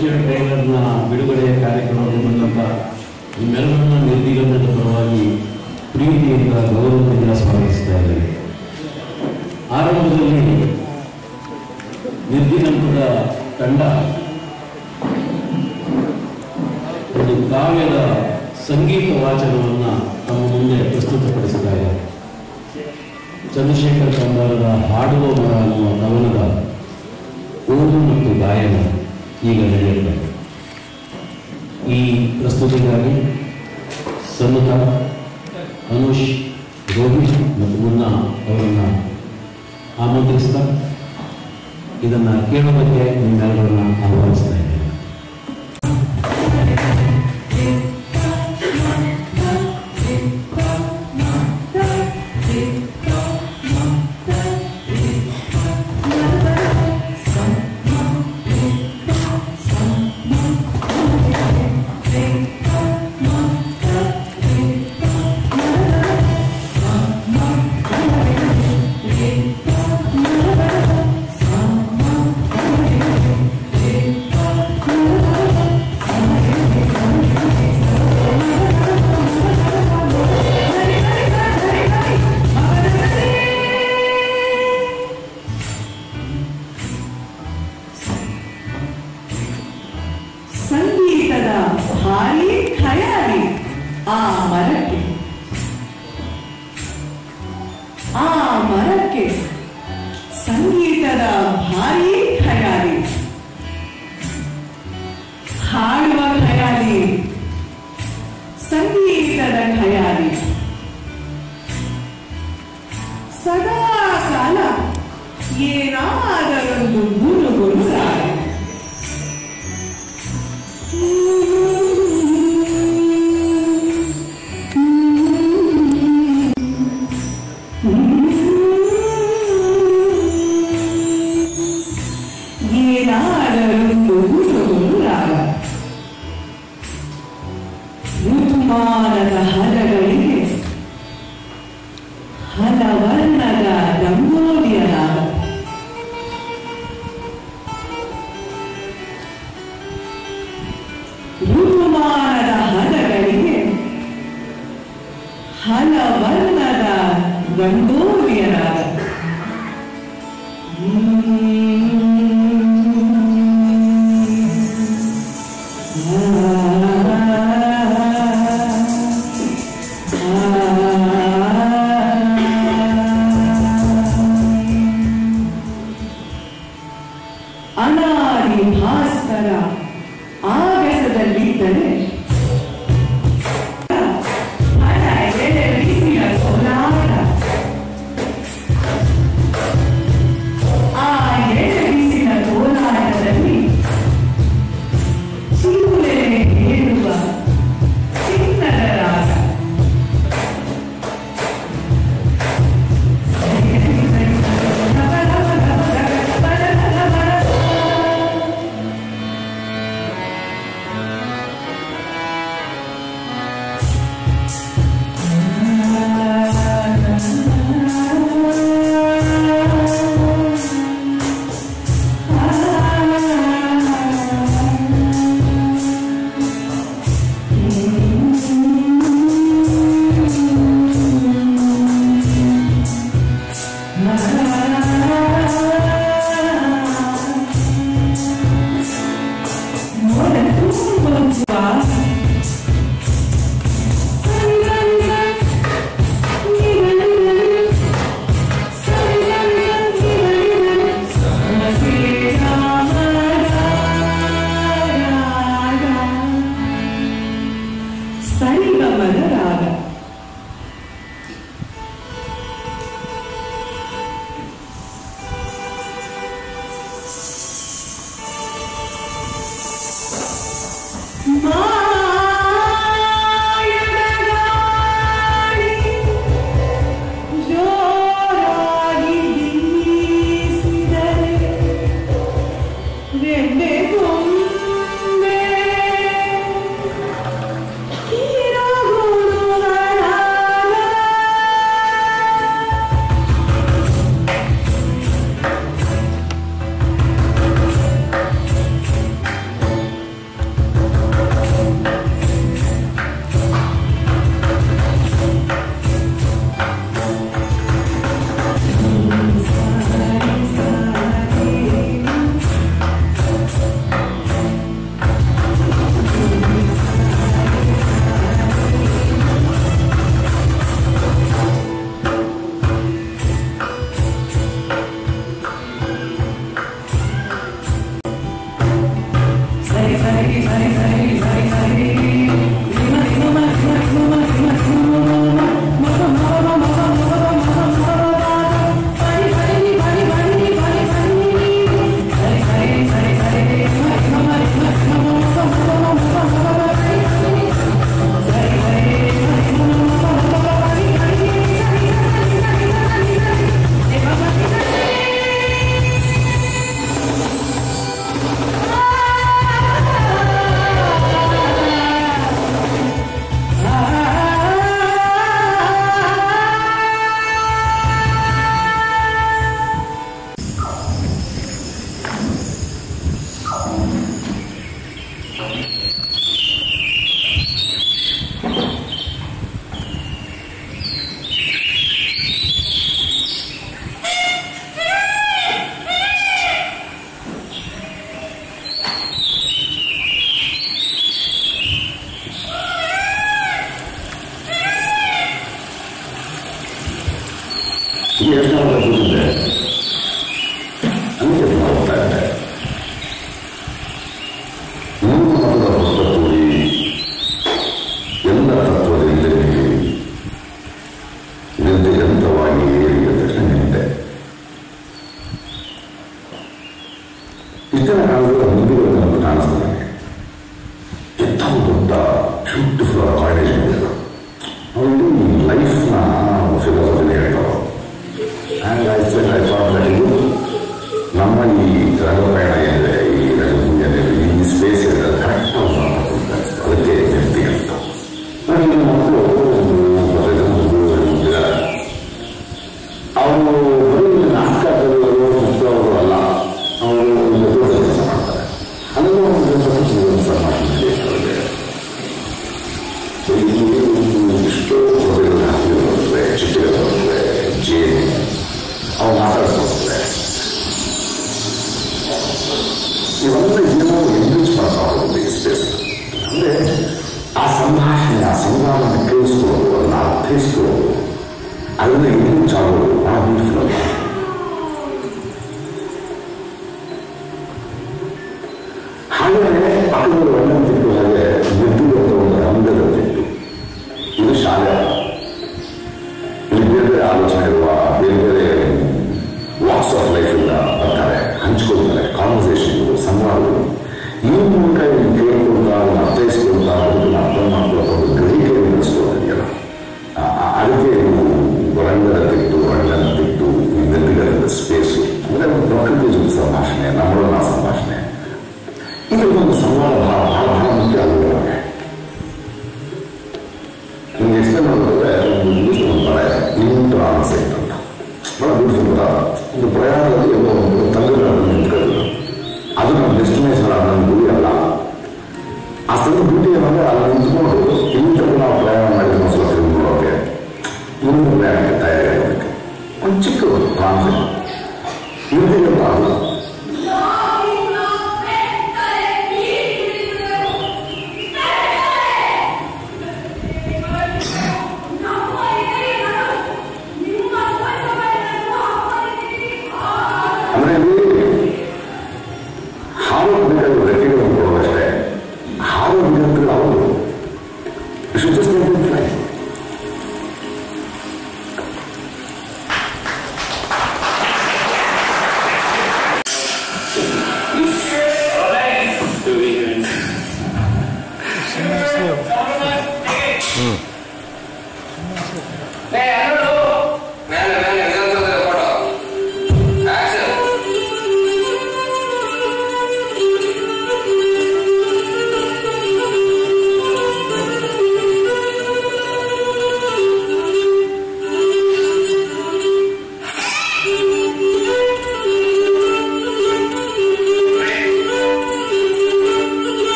ಟ್ರೈಲರ್ನ ಬಿಡುಗಡೆಯ ಕಾರ್ಯಕ್ರಮದಲ್ಲಿ ಬಂದಂಥ ನಿಮ್ಮೆಲ್ಲರನ್ನ ನಿರ್ದಿಗಂಧದ ಪರವಾಗಿ ಪ್ರೀತಿಯಿಂದ ಗೌರವದಿಂದ ಸ್ವಾಗತಿಸ್ತಾ ಇದ್ದಾರೆ. ಆರಂಭದಲ್ಲಿ ನಿರ್ದಿಗಂಧದ ತಂಡ ಒಂದು ಕಾವ್ಯದ ಸಂಗೀತ ವಾಚನವನ್ನು ತಮ್ಮ ಮುಂದೆ ಪ್ರಸ್ತುತಪಡಿಸಿದ್ದಾರೆ. ಚಂದ್ರಶೇಖರ್ ಕಂಬಾರರ ಹಾಡುವ ಮರ ಅನ್ನುವ ಕವನದ ಓದು ಮತ್ತು ಗಾಯನ ಈಗ ನಡೆಯುತ್ತದೆ. ಈ ಪ್ರಸ್ತುತಿಗಾಗಿ ಸನ್ನುತ, ಅನುಷ್, ರೋಹಿತ್ ಮತ್ತು ಮುನ್ನ ಅವರನ್ನು ಆಮಂತ್ರಿಸ್ತಾ ಇದನ್ನು ಕೇಳೋದಕ್ಕೆ ನಿಮ್ಮೆಲ್ಲರನ್ನ ಆಹ್ವಾನಿಸ್ತಾ ಇದ್ದೇನೆ. ಸಂಗೀತದ ಭಾರಿ ಖಯಾಲಿ ಆ ಮರಕ್ಕೆ, ಆ ಮರಕ್ಕೆ ಸಂಗೀತದ ಭಾರಿ ಖಯಾಲಿ, ಹಾಡುವ ಖಯಾಲಿ, ಸಂಗೀತದ ಖಯಾಲಿ, ಸದಾ ಕಾಲ ಏನಾದರೊಂದು ಗುರುಗುರುರಾಗ. ಋತುಮಾನದ ಹಲಗಳಿಗೆ ಹಲವರ್ಣದ ರಂಗೋಲಿಯ ನಾದ. ಋತುಮಾನದ ಹಲಗಳಿಗೆ ಹಲವರ್ಣದ ರಂಗೋಲಿಯ ನಾದ. ಅನಾದಿ ಭಾಸ್ಕರ ಆಗಸದಲ್ಲಿದ್ದರೆ ಆ ಎಳೆ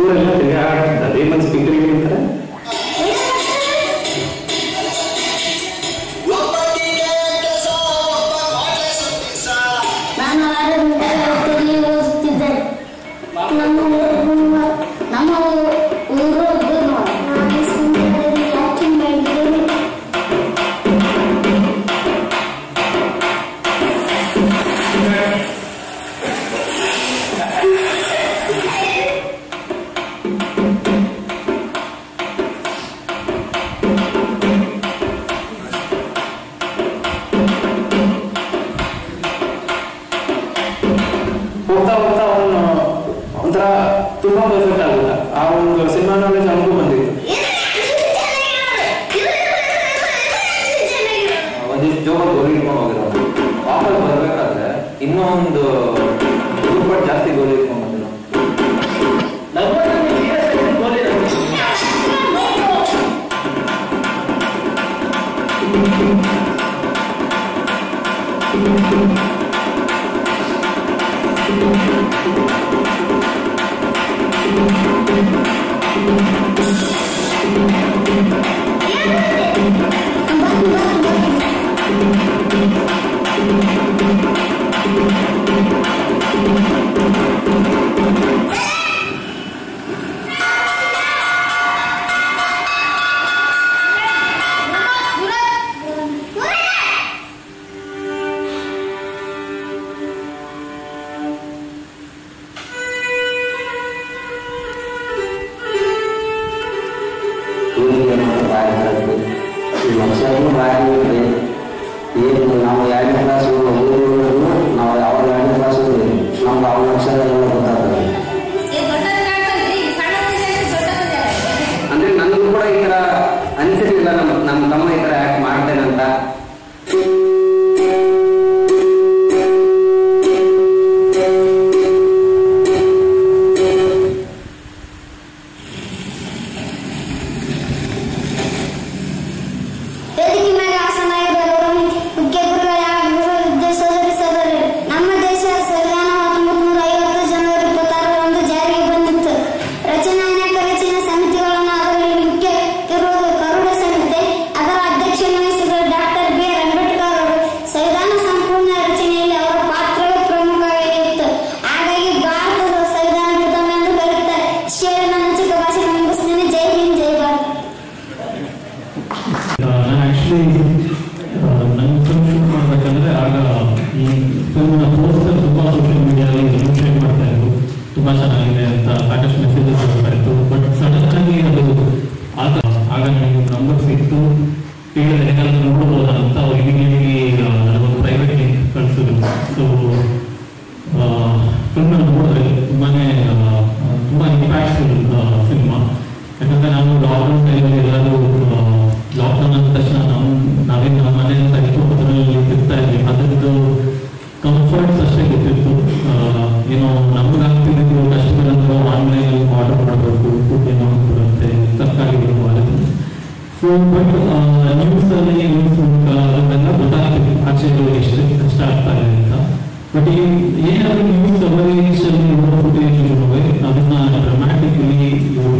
ಊರೆಲ್ಲ ತಿರುಗಾಡ್ತಾರೆ ಏನು ಸ್ಪೀಕರಿಗೆ ಅಂತಾರೆ ತುಂಬಾ ಪರ್ಫೆಕ್ಟ್ ಆಗುತ್ತೆ ಆ ಒಂದು ಸಿನಿಮಾ ನಾಲೆಜ್ ನಮಗೂ ಬಂದಿತ್ತು ಒಂದಿಷ್ಟು ಜೋಗ ಗೋಲಿ ಇಟ್ಕೊಂಡು ಹೋಗಿರೋ ವಾಪಸ್ ಬರ್ಬೇಕಾದ್ರೆ ಇನ್ನೂ ಒಂದು ರೂಪಾಯಿ ಜಾಸ್ತಿ ಗೋಲಿ ಇಟ್ಕೊಂಡು ಬಂದಿರೋ ಲಕ್ಷಗಳು ಬಾಯಿದೆ ಏನು ನಾವು 2ನೇ ಕ್ಲಾಸ್ ಓದಿರೋದ್ರೂ ನಾವು ಯಾವ 2ನೇ ಕ್ಲಾಸ್ ಓದಿದ್ವಿ ನಮ್ಗೆ ಅವ್ರ ಅಕ್ಷರಗಳೆಲ್ಲ ಗೊತ್ತಾಗ್ತದೆ ಅಂದ್ರೆ ನನಗೂ ಕೂಡ ಈ ತರ ಅನಿಸಿರ್ಲಿಲ್ಲ ನಮ್ಮ ತಮ್ಮ ಈ ತರ ಯಾಕೆ ಮಾಡ್ತೇನಂತ ತುಂಬಾ ಚೆನ್ನಾಗಿದೆ ಅಂತ ಸಾಕಷ್ಟು ಮೆಸೇಜಸ್ ಬರ್ತಾ ಇತ್ತು. ಬಟ್ ಸಡನ್ ಆಗಿ ಅದು ಆಗ ನನಗೆ ನಂಬರ್ ಸಿಕ್ತು, ಹೇಳಿದ್ರೆ ಏನಾದ್ರು ನೋಡ್ಬೋದಾ ಅಂತ ಅವ್ರು ಇಮಿಡಿಯೇಟ್ಲಿ ನನಗೊಂದು ಪ್ರೈವೇಟ್ ಲಿಂಕ್ ಕಳಿಸಿದ್ರು. ಸೊ ಫಿಲ್ಮ್ ನೋಡಿದ್ರೆ ತುಂಬಾ ಇಂಪ್ಯಾಕ್ಟ್ಫುಲ್ ಸಿನಿಮಾ. ಯಾಕಂದ್ರೆ ನಾನು ಲಾಕ್ಡೌನ್ ಟೈಮಲ್ಲಿ ಎಲ್ಲರೂ ಲಾಕ್ಡೌನ್ ಆದ ತಕ್ಷಣ ನಾವೇನು ನಮ್ಮ ಮನೆಯಿಂದ ತೆಗೆದು ಅದರಲ್ಲಿ ಇರ್ತಾ ಇದ್ವಿ, ಅದರದ್ದು ಕಂಫರ್ಟ್ಸ್ ಅಷ್ಟೇ ಗೊತ್ತಿತ್ತು. ಏನೋ ನಮಗಾಗ್ತಿದ್ದು ಕಷ್ಟಗಳಂದ್ರೆ ಆನ್ಲೈನಲ್ಲಿ ಆರ್ಡರ್ ಮಾಡಬೇಕು, ಫುಡ್ ಏನೋ ಬರುತ್ತೆ, ತರಕಾರಿಗಳು ಅದು. ಸೊ ಬಟ್ ನ್ಯೂಸಲ್ಲಿ ಅದನ್ನೆಲ್ಲ ಗೊತ್ತಾಗ್ತಿತ್ತು ಆಚೆ ಎಷ್ಟು ಕಷ್ಟ ಆಗ್ತಾರೆ ಅಂತ. ಬಟ್ ಏನಾದರೂ ನ್ಯೂಸ್ ಕವರೇಜಲ್ಲಿ ಇರೋ ಫುಟೇಜ್ ಅದನ್ನ ಡ್ರಾಮ್ಯಾಟಿಕಲಿ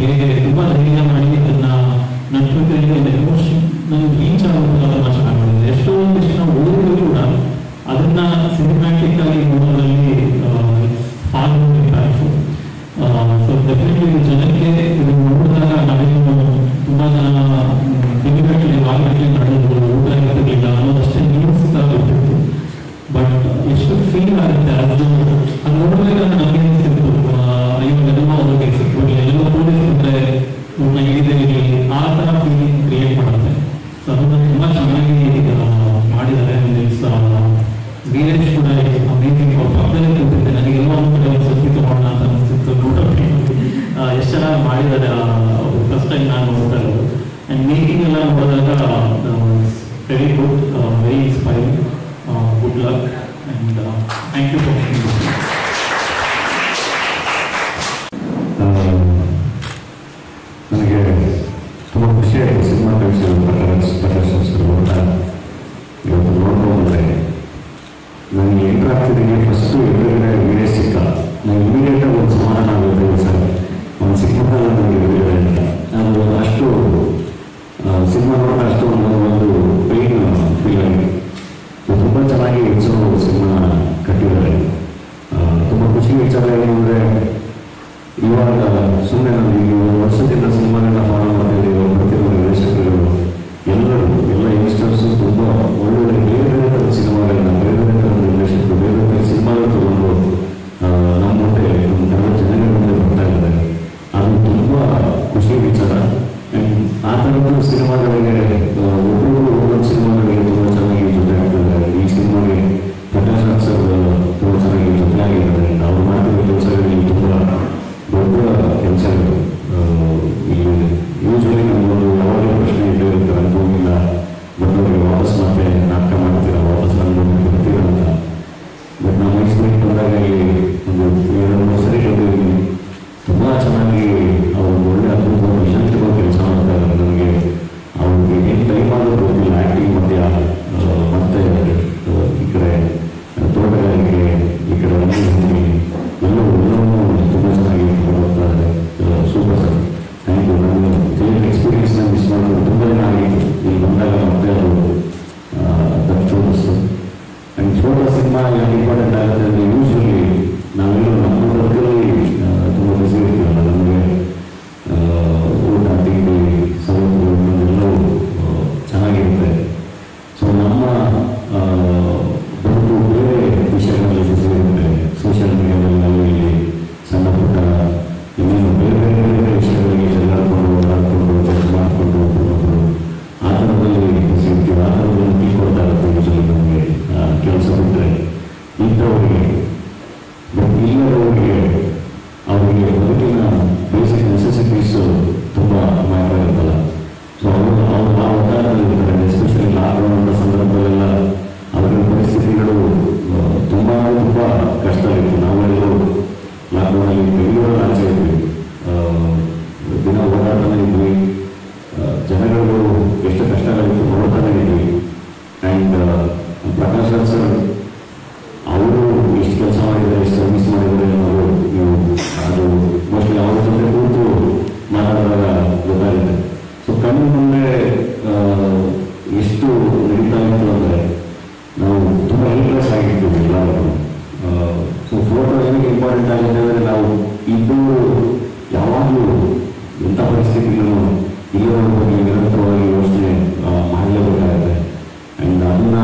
ಹೇಗೆ ತುಂಬ ಧೈರ್ಯ ಮಾಡಿ ಅದನ್ನ ನಡ್ಕೊಳ್ತಿದ್ದ ಎಮೋಷನ್ ನನಗೆ ರೀಚ್ ಆಗೋದು ತುಂಬ ಚೆನ್ನಾಗಿ ಮಾಡಿದೆ. ಎಷ್ಟೊಂದಿಷ್ಟು ನಾವು ಓದಿದ್ರು ಕೂಡ ಅದನ್ನ ಸಿನಿಮ್ಯಾಟಿಕ್ ಆಗಿ ನೋಡೋದ್ರಲ್ಲಿ ಫಾರ್ ಇಂಪ್ಯಾಕ್ಟ್ಫುಲ್. ಸೊ ಡೆಫಿನೆಟ್ಲಿ ಜನಕ್ಕೆ ಇದು ನೋಡಿದಾಗ ನಾವೇನು ತುಂಬ ಜನ ತಿಂಗಟ್ಟಲೆ ವಾರಗಟ್ಟಲೆ ನಡೆದ್ರು, ಊಟ ಇರ್ತಿರ್ಲಿಲ್ಲ ಅನ್ನೋದಷ್ಟೇ ನ್ಯೂಸ್ ಗೊತ್ತಿತ್ತು. ಬಟ್ ಎಷ್ಟು ಫೀಲ್ ಆಗುತ್ತೆ ಅದು ನೋಡಿದಾಗ ನಮಗೆ ಅನಿಸಿತ್ತು, ಅಯ್ಯೋ ಎಲ್ಲ ಅವ್ರಿಗೆ ಸಿಕ್ಕು ಎಲ್ಲ ಪೊಲೀಸ್ ಇದ್ರೆ ಇವ್ರನ್ನ ಹಿಡಿದೇ ಆ ಥರ ಫೀಲಿಂಗ್ ಕ್ರಿಯೇಟ್ ಮಾಡುತ್ತೆ. ಸೊ ಅದನ್ನು ತುಂಬ ಚೆನ್ನಾಗಿ ಮಾಡಿದ್ದಾರೆ. ವೀರೇಶ್ ಕೂಡ ಅಮೇಜಿಂಗ್. ಅವ್ರ ಪಕ್ಕದಲ್ಲೇ ಕೂತಿದ್ದೆ, ನನಗೆಲ್ಲ ಒಂದು ಕಡೆ ಸೆಲ್ಫಿ ತಗೊಳ್ಳೋಣ ಅಂತ ಅನಿಸ್ತಿತ್ತು ನೋಡೋಕ್ಕೆ. ಎಷ್ಟು ಚೆನ್ನಾಗಿ ಮಾಡಿದ್ದಾರೆ ಫಸ್ಟ್ ಟೈಮ್ ನಾನು ನೋಡ್ತಾ ಇರೋದು. ಆ್ಯಂಡ್ ಮೇಕಿಂಗ್ ಎಲ್ಲ ನೋಡಿದಾಗ very good, very inspiring. Good luck and thank you for ನನಗೆ ತುಂಬ ಖುಷಿಯಾಯಿತು ಸಿನಿಮಾ ಪ್ರದರ್ಶಿಸಿದ್ರು ಅಂತ ಇವತ್ತು ನೋಡ್ಕೊಂಡ್ರೆ. ನನಗೆ ಎಂಟರ್ ಆಗ್ತಿದ್ದಂಗೆ ಫಸ್ಟು ಎದುರುಗಡೆ ವೀಡಿಯೋ ಸಿಕ್ಕ, ನಾನು ಇಮಿಡಿಯೇಟಾಗಿ ಒಂದು ಸಮಾಧಾನ ಆಗುತ್ತೆ ಸರ್. ಒಂದು ಸಿನಿಮಾ ಇವಾಗ ಸುಮ್ಮನೆ ನಾವು ಈಗ ವರ್ಷದಿಂದ ಸಿನಿಮಾಗಳನ್ನ ಫಾಲೋ ಮಾಡ್ತಿದ್ದೀವಿ. ಪ್ರತಿಯೊಬ್ಬರು ನಿರ್ದೇಶಕರು ಎಲ್ಲ ಯಂಗ್ಸ್ಟರ್ಸು ತುಂಬ ಒಳ್ಳೊಳ್ಳೆ ಬೇರೆ ಬೇರೆ ಥರದ ಸಿನಿಮಾಗಳನ್ನ ಬೇರೆ ಬೇರೆ ಥರದ ನಿರ್ದೇಶಕರು ಬೇರೆ ಬೇರೆ ಸಿನಿಮಾಗಳು ತಗೊಂಡು ನಮ್ಮ ಮುಂದೆ ನಮ್ಮ ಕನ್ನಡ ಜನಗಳ ಮುಂದೆ ಬರ್ತಾ ಇದ್ದಾರೆ. ಅದು ತುಂಬ ಖುಷಿ ವಿಚಾರ. ಆ ಥರದ ಸಿನಿಮಾಗಳಿಗೆ ಒಬ್ಬೊಬ್ಬರು ಒಂದೊಂದು ಸಿನಿಮಾಗಳಿಗೆ ತುಂಬ ಚೆನ್ನಾಗಿ ಜೊತೆ ಆಗ್ತಿದ್ದಾರೆ. ಈ ಸಿನಿಮಾಗೆ ಪ್ರಕಾಶ್ ರಾಜ್ ಸರ್ ತುಂಬ ಚೆನ್ನಾಗಿ ಜೊತೆ ಆಗಿದ್ದಾರೆ. ಅವ್ರು ಮಾಡ್ತಿರೋ ಕೆಲಸಗಳಿಗೆ ತುಂಬ ದೊಡ್ಡ ಕೆಲಸಗಳು. ಇಲ್ಲಿ ಯೂಶ್ವಲಿ ನಮಗೊಂದು ಯಾವಾಗಲೂ ಪ್ರಶ್ನೆ ಇಲ್ಲೇ ಇರುತ್ತೆ, ಅನುಭವಿಲ್ಲ ಬಂದವರಿಗೆ ವಾಪಸ್ ಮತ್ತೆ ನಾಟಕ ಮಾಡ್ತೀರಾ, ವಾಪಸ್ ಅನುಭವಕ್ಕೆ ಬರ್ತೀರಾ ಅಂತ. ಬಟ್ ನಾವು ಎಕ್ಸ್ಪೀರಿಯನ್ಸ್ ಬಂದಾಗ ಇಲ್ಲಿ ಒಂದು 2-3 ಸರಿ ಬಂದಿದ್ದೀನಿ. ತುಂಬ ಚೆನ್ನಾಗಿ ಅವರು ಒಳ್ಳೆ ಅದ್ಭುತವಾದ ವಿಷನ್ ತಗೋ ಕೆಲಸ ಮಾಡ್ತಾ ಇದ್ದಾರೆ. ನನಗೆ ಅವ್ರಿಗೆ ಏನು ಟೈಮ್ ಆಗೋದು ಗೊತ್ತಿಲ್ಲ. ಆ್ಯಕ್ಟಿಂಗ್ ಮಧ್ಯ ಮತ್ತೆ ಈ ಕಡೆ ತೋಟಗಾರಿಕೆ, ಈ ಕಡೆ ರಂಗಭೂಮಿ ಎಲ್ಲವೂ ತುಂಬ ಚೆನ್ನಾಗಿ ಹೋಗ್ತಾರೆ. Super sir, thank you. ನನಗೆ ಥಿಯೇಟರ್ ಎಕ್ಸ್ಪೀರಿಯನ್ಸ್ನ ಮಿಸ್ ಮಾಡೋದು ತುಂಬ ದಿನ ಆಗಿತ್ತು. ಇಲ್ಲಿ ಬಂದಾಗ ಮತ್ತೆ ಅದು ತಪ್ಪಿಸೋದಿಸ್ತು. ಆ್ಯಂಡ್ ಫೋಟೋ ಸಿನಿಮಾ ಯಾಕೆ ಇಂಪಾರ್ಟೆಂಟ್ ಆಗುತ್ತೆ ಅಂದರೆ ಯೂಶ್ವಲಿ ನಾವೆಲ್ಲರೂ ನಮ್ಮ ವರ್ಕಲ್ಲಿ ತುಂಬ ಬಿಸಿ ಇರ್ತೀವಲ್ಲ. ನಮಗೆ ಊಟ ತಿಂಡಿ ಸವಲತ್ತುಗಳು ಎಲ್ಲವೂ ಚೆನ್ನಾಗಿರುತ್ತೆ. ಸೊ ನಮ್ಮ ಬದುಕು ಬೇರೆ ವಿಷಯಗಳಲ್ಲಿ ಬಿಸಿ ಇರುತ್ತೆ. ಸೋಷಿಯಲ್ ಮೀಡಿಯಾದಲ್ಲಿ ನಾವು ಇಲ್ಲಿ ಸಣ್ಣ ಪುಟ್ಟ ಇನ್ನೇನು ಬೇರೆ ಬೇರೆ ಬೇರೆ ವಿಷಯಗಳಿಗೆ ಜಗಳಾಡ್ಕೊಂಡು ಓಡಾಡಿಕೊಂಡು ಜಡ್ಜ್ ಮಾಡಿಕೊಂಡು ಒಬ್ಬರು ಆ ಥರದಲ್ಲಿ ಬಿಸಿ ಇರ್ತೀವಿ. ಆ ಥರದಲ್ಲಿ ತಿಳ್ಕೊಳ್ತಾ ಇರುತ್ತೆ ಯೂಶ್ವಲಿ ನಮಗೆ ಕೆಲಸ ಬಿಟ್ಟರೆ. ಇಂಥವರಿಗೆ ಬಟ್ ಇಲ್ಲದವರಿಗೆ ಅವರಿಗೆ ಬದುಕಿನ ಬೇಸಿಕ್ ನೆಸೆಸಿಟೀಸು ತುಂಬ ಮ್ಯಾಟರ್ ಇರುತ್ತಲ್ಲ. ಸೊ ಅವರು ಆ ಒತ್ತಡದಲ್ಲಿ ಇರ್ತಾರೆ. ಎಸ್ಪೆಷಲಿ ಲಾಕ್ಡೌನ್ ಅಂತ ಸಂದರ್ಭದಲ್ಲೆಲ್ಲ ಅವರ ಪರಿಸ್ಥಿತಿಗಳು ತುಂಬ ಕಷ್ಟ ಇತ್ತು. ನಾವೆಲ್ಲರೂ ಲಾಕ್ಡೌನಲ್ಲಿ ಬೆಂಗಳೂರಲ್ಲಿ ಆಚೆ ಇದ್ವಿ, ದಿನ ಓಡಾಡ್ತಾನೆ ಇದ್ವಿ. ಜನಗಳು ಎಷ್ಟು ಕಷ್ಟಗಳಿತ್ತು ನೋಡ್ತಾನೆ ಇದ್ವಿ. ಆ್ಯಂಡ್ ಪ್ರಕಾಶ್ ರಾಜ್ ಸರ್ ಅವರು ಎಷ್ಟು ಕೆಲಸ ಮಾಡಿದ್ದಾರೆ, ಎಷ್ಟು ಸರ್ವಿಸ್ ಮಾಡಿದ್ದಾರೆ ಅನ್ನೋದು ನೀವು ಅದು ಮೋಸ್ಟ್ಲಿ ಅವ್ರ ಜೊತೆ ಕೂತು ಮಾತಾಡಿದಾಗ ಗೊತ್ತಾಗುತ್ತೆ. ಸೊ ಕಣ್ಣು ಮುಂದೆ ಎಷ್ಟು ನಡೀತಾ ಇತ್ತು ಅಂದರೆ ನಾವು ತುಂಬ ಹೆಲ್ಪ್ಲೆಸ್ ಆಗಿರ್ತೀವಿ ಎಲ್ಲರೂ. ಸೊ ಫೋಟೋ ಏನಕ್ಕೆ ಇಂಪಾರ್ಟೆಂಟ್ ಆಗುತ್ತೆ ಅಂದರೆ ನಾವು ಇಬ್ಬರು ಯಾವಾಗಲೂ ಎಂಥ ಪರಿಸ್ಥಿತಿಗಳು ಇಲ್ಲದ ಬಗ್ಗೆ ನಿರಂತರವಾಗಿ ಯೋಚನೆ ಮಾಡಲೇಬೇಕಾಗುತ್ತೆ. ಆ್ಯಂಡ್ ಅದನ್ನು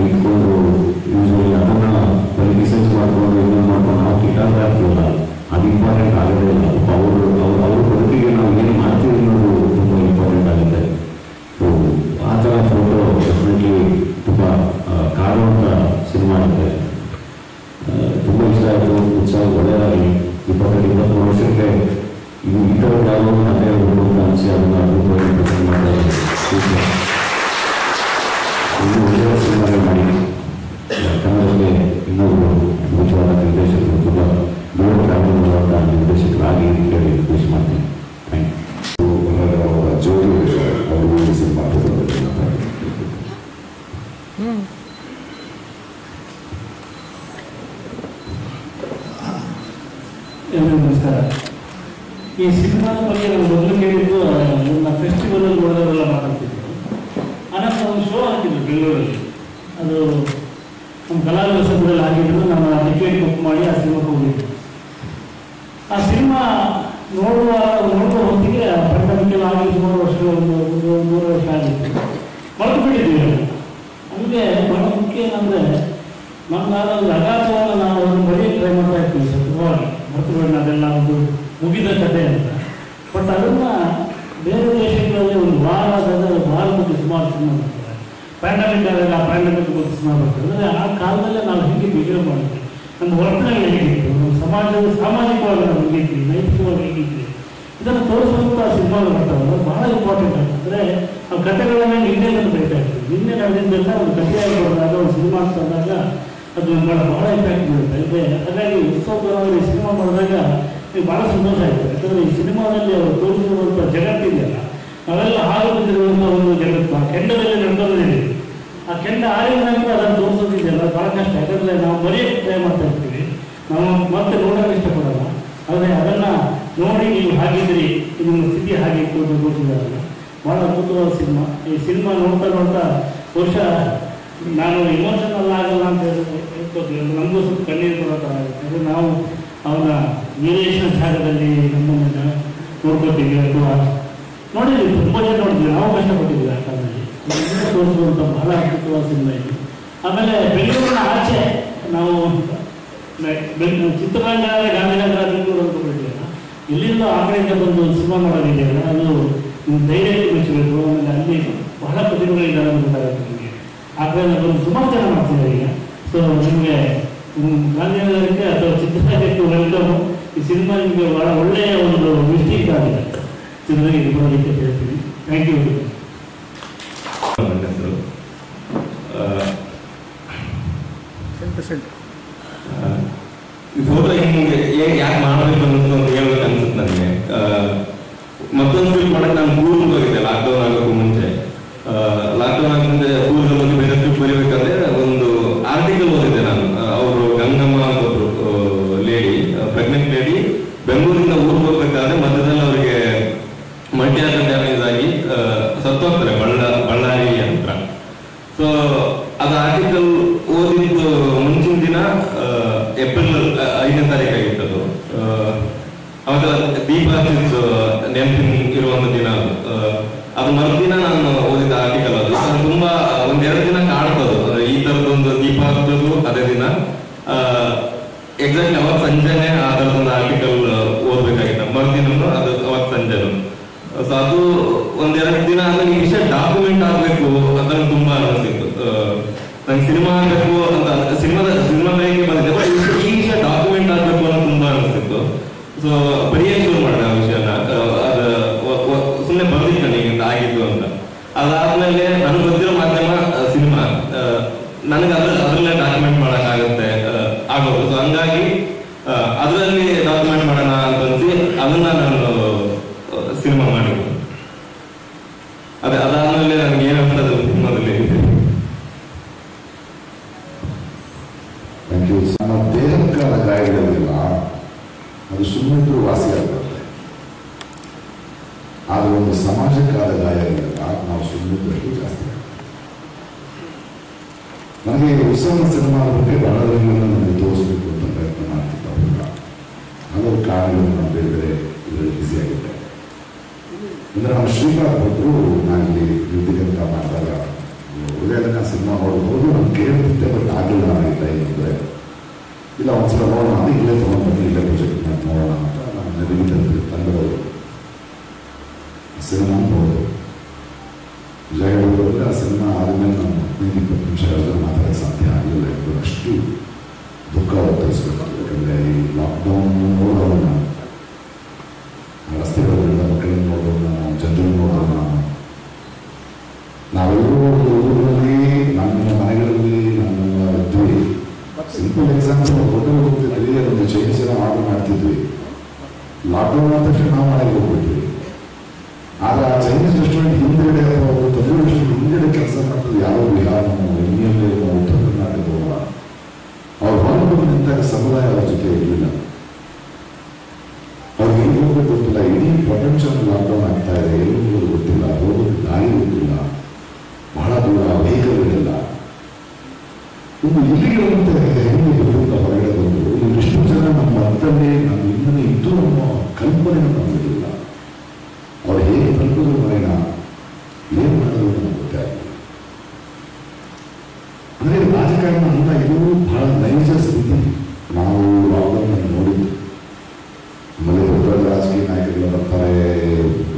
ಇಟ್ಕೊಂಡು ಯೂಶ್ವಲಿ ಅದನ್ನು ಬರೀ ರಿಸರ್ಚ್ ಮಾಡಿಕೊಂಡು ಇನ್ನೊಂದು ಮಾಡ್ಕೊಂಡು ನಾವು ಕಿಟ್ಟಾಗ್ತಾ ಇರ್ತೀವಲ್ಲ, ಅದು ಇಂಪಾರ್ಟೆಂಟ್ ಆಗೋದೇ ಇಲ್ಲ. ಅವ್ರ ಬದುಕಿಗೆ ನಾವು ಏನು ಮಾಡ್ತೀವಿ ಅನ್ನೋದು ತುಂಬ ಇಂಪಾರ್ಟೆಂಟ್ ಆಗುತ್ತೆ. ಸೊ ಆ ಥರ ಫೋಟೋ ಡೆಫಿನೆಟ್ಲಿ ತುಂಬ ಕಾಡುವಂಥ ಸಿನಿಮಾ ಆಗುತ್ತೆ. ತುಂಬ ಇಷ್ಟ ಆಯಿತು. ಉತ್ಸಾಹ ಒಳ್ಳೆಯದಾಗಿ 22-23 ವರ್ಷಕ್ಕೆ ಇದು ಈ ಥರ ಯಾವುದೋ ಕಥೆ ಹೇಳ್ಬೋದು ಅಂತ ಅನಿಸಿ ಅದನ್ನು ಅದ್ಭುತವಾಗಿ ಪ್ರೆಸೆಂಟ್ ಮಾಡ್ತಾ ಇದ್ದಾರೆ. ಇನ್ನೂ ಒಳ್ಳೆಯ ಸಿನಿಮಾಗಳು ಮಾಡಿ ಕನ್ನಡಕ್ಕೆ ಇನ್ನೊಬ್ಬರು ಮುಖ್ಯವಾದ ನಿರ್ದೇಶಕರು ತುಂಬ ದೂರ ಟ್ರಾವೆಲ್ ಮಾಡುವಂಥ ನಿರ್ದೇಶಕರಾಗಿ ಕೇಳಿ ರಿಕ್ವೆಸ್ಟ್ ಮಾಡ್ತೀನಿ. Thank you. ಜೋಡಿ ಅವರು ಈ ಸಿನಿಮಾ ಎಲ್ಲರಿಗೂ ನಮಸ್ಕಾರ. ಈ ಸಿನಿಮಾದ ಬಗ್ಗೆ ನಾವು ಮೊದಲು ಕೇಳಿದ್ದು ನನ್ನ ಫೆಸ್ಟಿವಲಲ್ಲಿ ನೋಡೋರೆಲ್ಲ ಮಾತಾಡ್ತಿದ್ರು. ಆನಂತರ ಒಂದು ಶೋ ಹಾಕಿದ್ರು ಬೆಂಗಳೂರಲ್ಲಿ. ಅದು ನಮ್ಮ ಕಲಾವಿದರ ಸಂಘದಲ್ಲಿ ಆಗಿದ್ರು. ನಮ್ಮ ಟಿಕೆಟ್ ಬುಕ್ ಮಾಡಿ ಆ ಸಿನಿಮಾಕ್ಕೆ ಹೋಗಿದ್ದು. ಆ ಸಿನಿಮಾ ನೋಡುವ ಹೊತ್ತಿಗೆ ಪಂಡಮಿಕೆಲ್ಲ ಆಗಿ ಸುಮಾರು ವರ್ಷಗಳು ಒಂದು 3 ವರ್ಷ ಆಗಿತ್ತು. ಮರೆತು ಬಿಟ್ಟಿದ್ದೀವಿ. ನಮಗೆ ಬಹಳ ಮುಖ್ಯ ಏನಂದರೆ ನಮ್ಗಾದ ಒಂದು ಅಗಾಧವನ್ನು ನಾವು ಅದನ್ನು ಬರೆಯೋಕ್ಕೆ ಟ್ರೈ ಮಾಡ್ತಾ ಇರ್ತೀವಿ ಸತತವಾಗಿ. ಮರೆತುಬೇಡ ಅದೆಲ್ಲ ಒಂದು ಮುಗಿದ ಕಥೆ ಅಂತ. ಬಟ್ ಅದನ್ನು ಬೇರೆ ದೇಶಗಳಲ್ಲಿ ಒಂದು ವಾರ ಬಗ್ಗೆ ಸುಮಾರು ಸಿನಿಮಾ ಮಾಡ್ತಾರೆ. ಪ್ಯಾಂಡಮಿಕ್ ಆದಾಗ ಆ ಪ್ಯಾಂಡಮಿಕ್ ಬಗ್ಗೆ ಸಿನಿಮಾ ಮಾಡ್ತಾರೆ. ಅಂದರೆ ಆ ಕಾಲದಲ್ಲೇ ನಾವು ಹೇಗೆ ಬಿಗಿರ ಮಾಡಿದ್ವಿ, ನಮ್ಮ ವರ್ತನೆಗಳು ಹೇಗಿತ್ತು, ನಮ್ಮ ಸಾಮಾಜಿಕವಾಗಿ ನಾವು ಹೇಗಿದ್ವಿ, ನೈತಿಕವಾಗಿ ಹೇಗಿದ್ವಿ, ಇದನ್ನು ತೋರಿಸುವಂಥ ಸಿನಿಮಾಗಳು ಬರ್ತಾವಲ್ಲ ಭಾಳ ಇಂಪಾರ್ಟೆಂಟ್ ಆಗುತ್ತೆ. ಅಂದರೆ ಆ ಕಥೆಗಳನ್ನ ನಿನ್ನೆಲ್ಲೂ ಬರೀತಾ ಇರ್ತೀವಿ. ನಿನ್ನೆ ನಡೆದಿದ್ದೆಲ್ಲ ಒಂದು ಕಥೆಯಾಗಿ ಬರೆದಾಗ ಒಂದು ಸಿನಿಮಾ ಅಂತ ಅಂದಾಗ ಅದು ಭಾಳ ಇಂಪ್ಯಾಕ್ಟ್ ಬೀಳುತ್ತೆ. ಹಾಗಾಗಿ ಉತ್ಸವವಾಗಿ ಸಿನಿಮಾ ಮಾಡಿದಾಗ ಭಾಳ ಸಂತೋಷ ಆಯಿತು. ಯಾಕಂದರೆ ಈ ಸಿನಿಮಾದಲ್ಲಿ ಅವರು ತೋರಿಸಿರುವಂಥ ಜಗತ್ತಿದೆಯಲ್ಲ, ನಾವೆಲ್ಲ ಹಾಲು ಬಿದ್ದಿರುವಂಥ ಒಂದು ಜಗತ್ತು ಆ ಕೆಂಡದಲ್ಲಿ ನಡ್ಕೊಳ್ಳೋದಿದೆ. ಆ ಕೆಂಡ ಆರಿದ ನಂತರ ಅದನ್ನು ತೋರಿಸೋದಿದೆಯಲ್ಲ ಭಾಳ ಕಷ್ಟ. ಯಾಕಂದರೆ ನಾವು ಬರೆಯೋಕ್ಕೆ ಟ್ರೈ ಮಾಡ್ತಾ ಇರ್ತೀವಿ, ನಾವು ಮತ್ತೆ ನೋಡೋಕ್ಕೆ ಇಷ್ಟಪಡೋಲ್ಲ. ಆದರೆ ಅದನ್ನು ನೋಡಿ ನೀವು ಹಾಗಿದ್ರಿ, ನಿಮ್ಮ ಸ್ಥಿತಿ ಹಾಗಿತ್ತು ಅಂತ ತೋರಿಸಿದಾರಲ್ಲ, ಭಾಳ ಅದ್ಭುತವಾದ ಸಿನಿಮಾ. ಈ ಸಿನಿಮಾ ನೋಡ್ತಾ ಬಹುಶಃ ನಾನು ಇಮೋಷನಲ್ ಆಗಲ್ಲ ಅಂತ ಹೇಳ್ಕೊತೀವಿ. ನಮಗೂ ಸ್ವಲ್ಪ ಕಣ್ಣೀರು ಬರೋ ಥರ ಆಗುತ್ತೆ. ಅಂದರೆ ನಾವು ಅವನ ವೀರೇಶನ ಜಾಗದಲ್ಲಿ ನಮ್ಮನ್ನು ನೋಡ್ಕೊತೀವಿ ಅಥವಾ ನೋಡಿದ್ವಿ, ತುಂಬ ಜನ ನೋಡಿದ್ವಿ, ನಾವು ಕಷ್ಟಪಟ್ಟಿದ್ವಿ ಆ ಕಾಲದಲ್ಲಿ. ತೋರಿಸುವಂಥ ಬಹಳ ಅದ್ಭುತವಾದ ಸಿನಿಮಾ ಇದು. ಆಮೇಲೆ ಬೆಂಗಳೂರಿನ ಆಚೆ ನಾವು ಚಿತ್ರರಂಗ ಗಾಂಧಿನಗರ ಬೆಂಗಳೂರು ಅಂತ ಬಿಟ್ಟಿಲ್ಲ, ಇಲ್ಲಿಂದ ಆ ಕಡೆಯಿಂದ ಬಂದು ಒಂದು ಸಿನಿಮಾ ಮಾಡೋದಿದೆಯಲ್ಲ, ಅದು ಧೈರ್ಯಕ್ಕೆ ಮೆಚ್ಚಬೇಕು. ಆಮೇಲೆ ಅಲ್ಲಿ ಬಹಳ ಪ್ರತಿಭೆಗಳಿದ್ದಾರೆ ಅಂತ ಗೊತ್ತಾಗುತ್ತೆ ನಿಮಗೆ. ಆ ಕಡೆಯಿಂದ ಬಂದು ಸುಮಾರು ಜನ ಮಾಡ್ತಿದ್ದಾರೆ ಈಗ. ಸೊ ನಿಮಗೆ ಗಾಂಧಿನಗರಕ್ಕೆ ಅಥವಾ ಚಿತ್ರರಂಗಕ್ಕೆ ವೆಲ್ಕಮ್. ಈ ಸಿನಿಮಾ ನಿಮಗೆ ಬಹಳ ಒಳ್ಳೆಯ ಒಂದು ವಿಸ್ತೀರ್ಣ ಆಗಿದೆ ಚಿತ್ರರಂಗಕ್ಕೆ ಬರೋದಕ್ಕೆ ಅಂತ ಹೇಳ್ತೀನಿ. Thank you. ಈ ಫೋಟೋ ಹಿಂಗೆ ಯಾಕೆ ಮಾಡಬೇಕು ಅನ್ನೋದು ಹೇಳ್ಬೇಕು ಅನ್ಸುತ್ತೆ ನನಗೆ. ಮತ್ತೊಂದು ಸ್ಕ್ರಿಪ್ಟ್ ಮಾಡಕ್ಕೆ ನಾನು ಕೂರ್ಗ್ ಹೋಗಿದ್ದೆ ಲಾಕ್ಡೌನ್ ಆಗೋಕ್ಕೂ ಮುಂಚೆ. ಲಾಕ್ಡೌನ್ ಆಗ ಮುಂಚೆ ಕೂರ್ಗ್ ಹೋಗಿ ಬೇರೆ ಸ್ಕ್ರಿಪ್ಟ್ ಬರೀಬೇಕಾದ್ರೆ ಒಂದು ಆರ್ಟಿಕಲ್ ಓದಿದ್ದೆ ನಾನು. ಅವರು ಗಂಗಮ್ಮ ಅಂತ ಒಬ್ರು ಲೇಡಿ, ಪ್ರೆಗ್ನೆಂಟ್ ಲೇಡಿ, ಬೆಂಗಳೂರಿಂದ ಊರಿಗೆ ಹೋಗ್ಬೇಕಾದ್ರೆ ಮಧ್ಯದಲ್ಲಿ ಅವರಿಗೆ ಮಲ್ಟಿ ಆರ್ಗನ್ ಡ್ಯಾಮೇಜ್ ಆಗಿ ಸತ್ತೋಗ್ತಾರೆ ಬಳ್ಳಾರಿ ಅಂತ. ಸೊ ಅದು ಆರ್ಟಿಕಲ್ ಓದಿದ್ದು ಮುಂಚಿನ ದಿನ ಏಪ್ರಿಲ್ 5ನೇ ತಾರೀಕು ಆಗಿತ್ತದು. ಅವಾಗ ದೀಪ ನೆನಪಿನ ಇರುವಂತ ದಿನ ಅದು ಮರುದಿನ ನಾನು ಓದಿದ ಆರ್ಟಿಕಲ್. ಅದು ತುಂಬಾ ಒಂದೆರಡು ದಿನ ಕಾಡ್ಬೋದು ಈ ತರದೊಂದು ದೀಪ ಹಚ್ಚೋದು ಅದೇ ದಿನ. ಎಕ್ಸಾಕ್ಟ್ಲಿ ಅವತ್ತು ಸಂಜೆನೆ ಆ ತರದೊಂದು ಆರ್ಟಿಕಲ್ ಓದ್ಬೇಕಾಗಿತ್ತು, ಮರುದಿನ ಅದು ಅವತ್ತು ಸಂಜೆನು. ಸೊ ಅದು ಒಂದೆರಡು ದಿನ ಆದ್ಮೇಲೆ ಈ ವಿಷಯ ಡಾಕ್ಯುಮೆಂಟ್ ಆಗ್ಬೇಕು ಅಂತ ತುಂಬಾ ಅನಿಸ್ತಿತ್ತು. ನಂಗೆ ಸಿನಿಮಾ ಆಗ್ಬೇಕು ಅಂತ ಸಿನಿಮಾ ಬೇರೆ ಬಂದಿದೆ, ಈ ವಿಷಯ ಡಾಕ್ಯುಮೆಂಟ್ ಆಗ್ಬೇಕು ಅನ್ನೋ ತುಂಬಾ ಅನಿಸ್ತಿತ್ತು. ಸೊ ಬರೆಯಕ್ಕೆ ಶುರು ಮಾಡಿದೆ ಆ ವಿಷಯನ. ಅದು ಸುಮ್ಮನೆ ಬರ್ದಿತ್ತು ನನಗೆ ಆಗಿತ್ತು ಅಂತ. ಅದಾದ್ಮೇಲೆ ನನಗೆ ಗೊತ್ತಿರೋ ಮಾಧ್ಯಮ ಸಿನಿಮಾ, ನನಗೆ ಅದ್ರಲ್ಲೇ ಡಾಕ್ಯುಮೆಂಟ್ ಮಾಡೋಕ್ಕಾಗುತ್ತೆ ಆಗೋದು. ಸೊ ಹಂಗಾಗಿ ಅದರಲ್ಲಿ ಡಾಕ್ಯುಮೆಂಟ್ ಮಾಡೋಣ ಅಂತ ಅನ್ಸಿ ಅದನ್ನ ನಾನು ಸಿನಿಮಾ ಮಾಡಿದ್ದು. ಅದಾದ್ಮೇಲೆ ನನಗೆ ಏನು ಅನ್ಸೋದು ಸಿನಿಮಾದಲ್ಲಿ ನಮ್ಮ ದೇಹಕ್ಕಾದ ಗಾಯಗಳಿಲ್ಲ, ಅದು ಸುಮ್ಮನಿದ್ರು ವಾಸಿ ಆಗ್ತದೆ. ಆದರೆ ಒಂದು ಸಮಾಜಕ್ಕಾದ ಗಾಯಗಳಿಲ್ಲ, ನಾವು ಸುಮ್ಮನಿದ್ದಷ್ಟು ಜಾಸ್ತಿ ಆಗ್ತದೆ. ನನಗೆ ಉತ್ಸವ ಸಿನಿಮಾ ಬಗ್ಗೆ ಬಹಳದರಿಂದ ನನಗೆ ತೋರಿಸಬೇಕು ಅಂತ ಪ್ರಯತ್ನ ಮಾಡ್ತಿದ್ದಾಗ ಅದರ ಕಾರಣಗಳು ನಾನು ಬೇರೆ ಬೇರೆ ಇದರಲ್ಲಿ ಬ್ಯುಸಿಯಾಗಿದ್ದೆ. ಅಂದರೆ ನಮ್ಮ ಶ್ರೀಪಾದ್ ಭಟ್ರು ನಾನಿಲ್ಲಿ ಯುದ್ಧಿಗಂತ ಮಾಡಿದಾಗ ಒಳ್ಳೆಯದನ್ನ ಸಿನಿಮಾ ನೋಡ್ಬೋದು ನಾನು ಕೇಳ್ತಿದ್ದೆ, ಬಟ್ ಆಗಲಿಲ್ಲ ನನಗೆ ಟೈಮ್ ಅಂದರೆ ಇಲ್ಲ ಒಂದ್ಸಲ ನೋಡೋಣ ಅಂತ ಇಲ್ಲೇ ತೊಗೊಂಡ್ಬಂದು ಇಲ್ಲೇ ಪ್ರೊಜೆಕ್ಟ್ ಮಾಡಿ ನೋಡೋಣ ಅಂತ ನಾನು ನೆರವಿನಲ್ಲಿ ತಂಡದವರು ಸಿನಿಮಾ ನೋಡೋದು. ನಿಜ ಹೇಳೋದ್ರೆ ಆ ಸಿನಿಮಾ ಆದಮೇಲೆ ನಾನು 15-20 ನಿಮಿಷ ಮಾತಾಡೋಕ್ಕೆ ಸಾಧ್ಯ ಆಗಲಿಲ್ಲ. ಯಾಕಂದರೆ ಅಷ್ಟು ದುಃಖ ಹೊತ್ತರಿಸ್ಬೇಕು. ಯಾಕಂದರೆ ಈ ಲಾಕ್ಡೌನ್ ನೋಡೋರು ನಾನು, ರಸ್ತೆಗಳಿಂದ ಮಕ್ಕಳನ್ನು ನೋಡೋರು ನಾನು, ಜನರನ್ನು ನೋಡೋರು ನಾನು, ನಾವೆಲ್ಲರೂ ಊರಿನಲ್ಲಿ ನಮ್ಮ ಮನೆಗಳಲ್ಲಿ ನಮ್ಮ ಇದ್ವಿ. ಸಿಂಪಲ್ ಎಕ್ಸಾಂಪಲ್, ಹೋಟೆಲ್ ಹೋಗ್ತಿದ್ವಿ, ಒಂದು ಚೈನೀಸ್ ಎಲ್ಲ ಆರ್ಡರ್ ಮಾಡ್ತಿದ್ವಿ. ಲಾಕ್ಡೌನ್ ಆದ ತಕ್ಷಣ ನಾವು ಮನೆಗೆ ಹೋಗ್ಬಿಟ್ವಿ. ಆದರೆ ಆ ಚೈನೀಸ್ ರೆಸ್ಟೋರೆಂಟ್ ಹಿಂದ್ಗಡೆ ಅಥವಾ ಒಂದು ತಮಿಳು ರೆಸ್ಟೋರೆಂಟ್ ಹಿಂದ್ಗಡೆ ಕೆಲಸ ಮಾಡ್ತಿದ್ದು ಯಾರೋ ಬಿಹಾರನೋ ಇಂಡಿಯನ್ಲೇನೋ ಉತ್ತರ ಕರ್ನಾಟಕದವ, ಅವ್ರು ಹೊರಗೆ ನಿಂತಾಗ ಸಮುದಾಯ ಅವ್ರ ಜೊತೆ ಇರಲಿಲ್ಲ. ಅವ್ರಿಗೆ ಏನು ಹೋಗ್ಬೇಕು ಗೊತ್ತಿಲ್ಲ, ಇಡೀ ಪ್ರಪಂಚ ಲಾಕ್ಡೌನ್ ಆಗ್ತಾ ಇದೆ, ಎಲ್ಲಿ ಹೋಗೋದು ಗೊತ್ತಿಲ್ಲ, ಹೋಗೋದು ದಾರಿ ಗೊತ್ತಿಲ್ಲ, ಬಹಳ ದೂರ ವೆಹಿಕಲ್ಗಳಿಲ್ಲ. ಒಂದು ಇಲ್ಲಿರುವಂತೆ ಹೆಂಗೆ ಬರುವಂತ ಹೊರಗಡೆ ಬಂದು ಇಷ್ಟು ಜನ ನಮ್ಮ ಮಕ್ಕಳೇ ನಮ್ಮ ಇನ್ನೇ ಇದ್ದು ನಮ್ಮ ಕಲ್ಪನೆ ನಮಗಿರಲಿಲ್ಲ. ಅವ್ರು ಹೇಗೆ ತಲುಪಿದ್ರು ಮನೆನ ಏನು ಮಾಡೋದು ನಮ್ಗೆ ಗೊತ್ತೇ ಆಗಲಿಲ್ಲ. ಅಂದರೆ ರಾಜಕಾರಣ ಅಂತ ಇದು ಬಹಳ ನೈಜ ಸ್ಥಿತಿ. ನಾವು ಲಾಕ್ಡೌನ್ ನೋಡಿದ್ದು ಆಮೇಲೆ ದೊಡ್ಡ ದೊಡ್ಡ ರಾಜಕೀಯ ನಾಯಕರುಗಳು ಬರ್ತಾರೆ,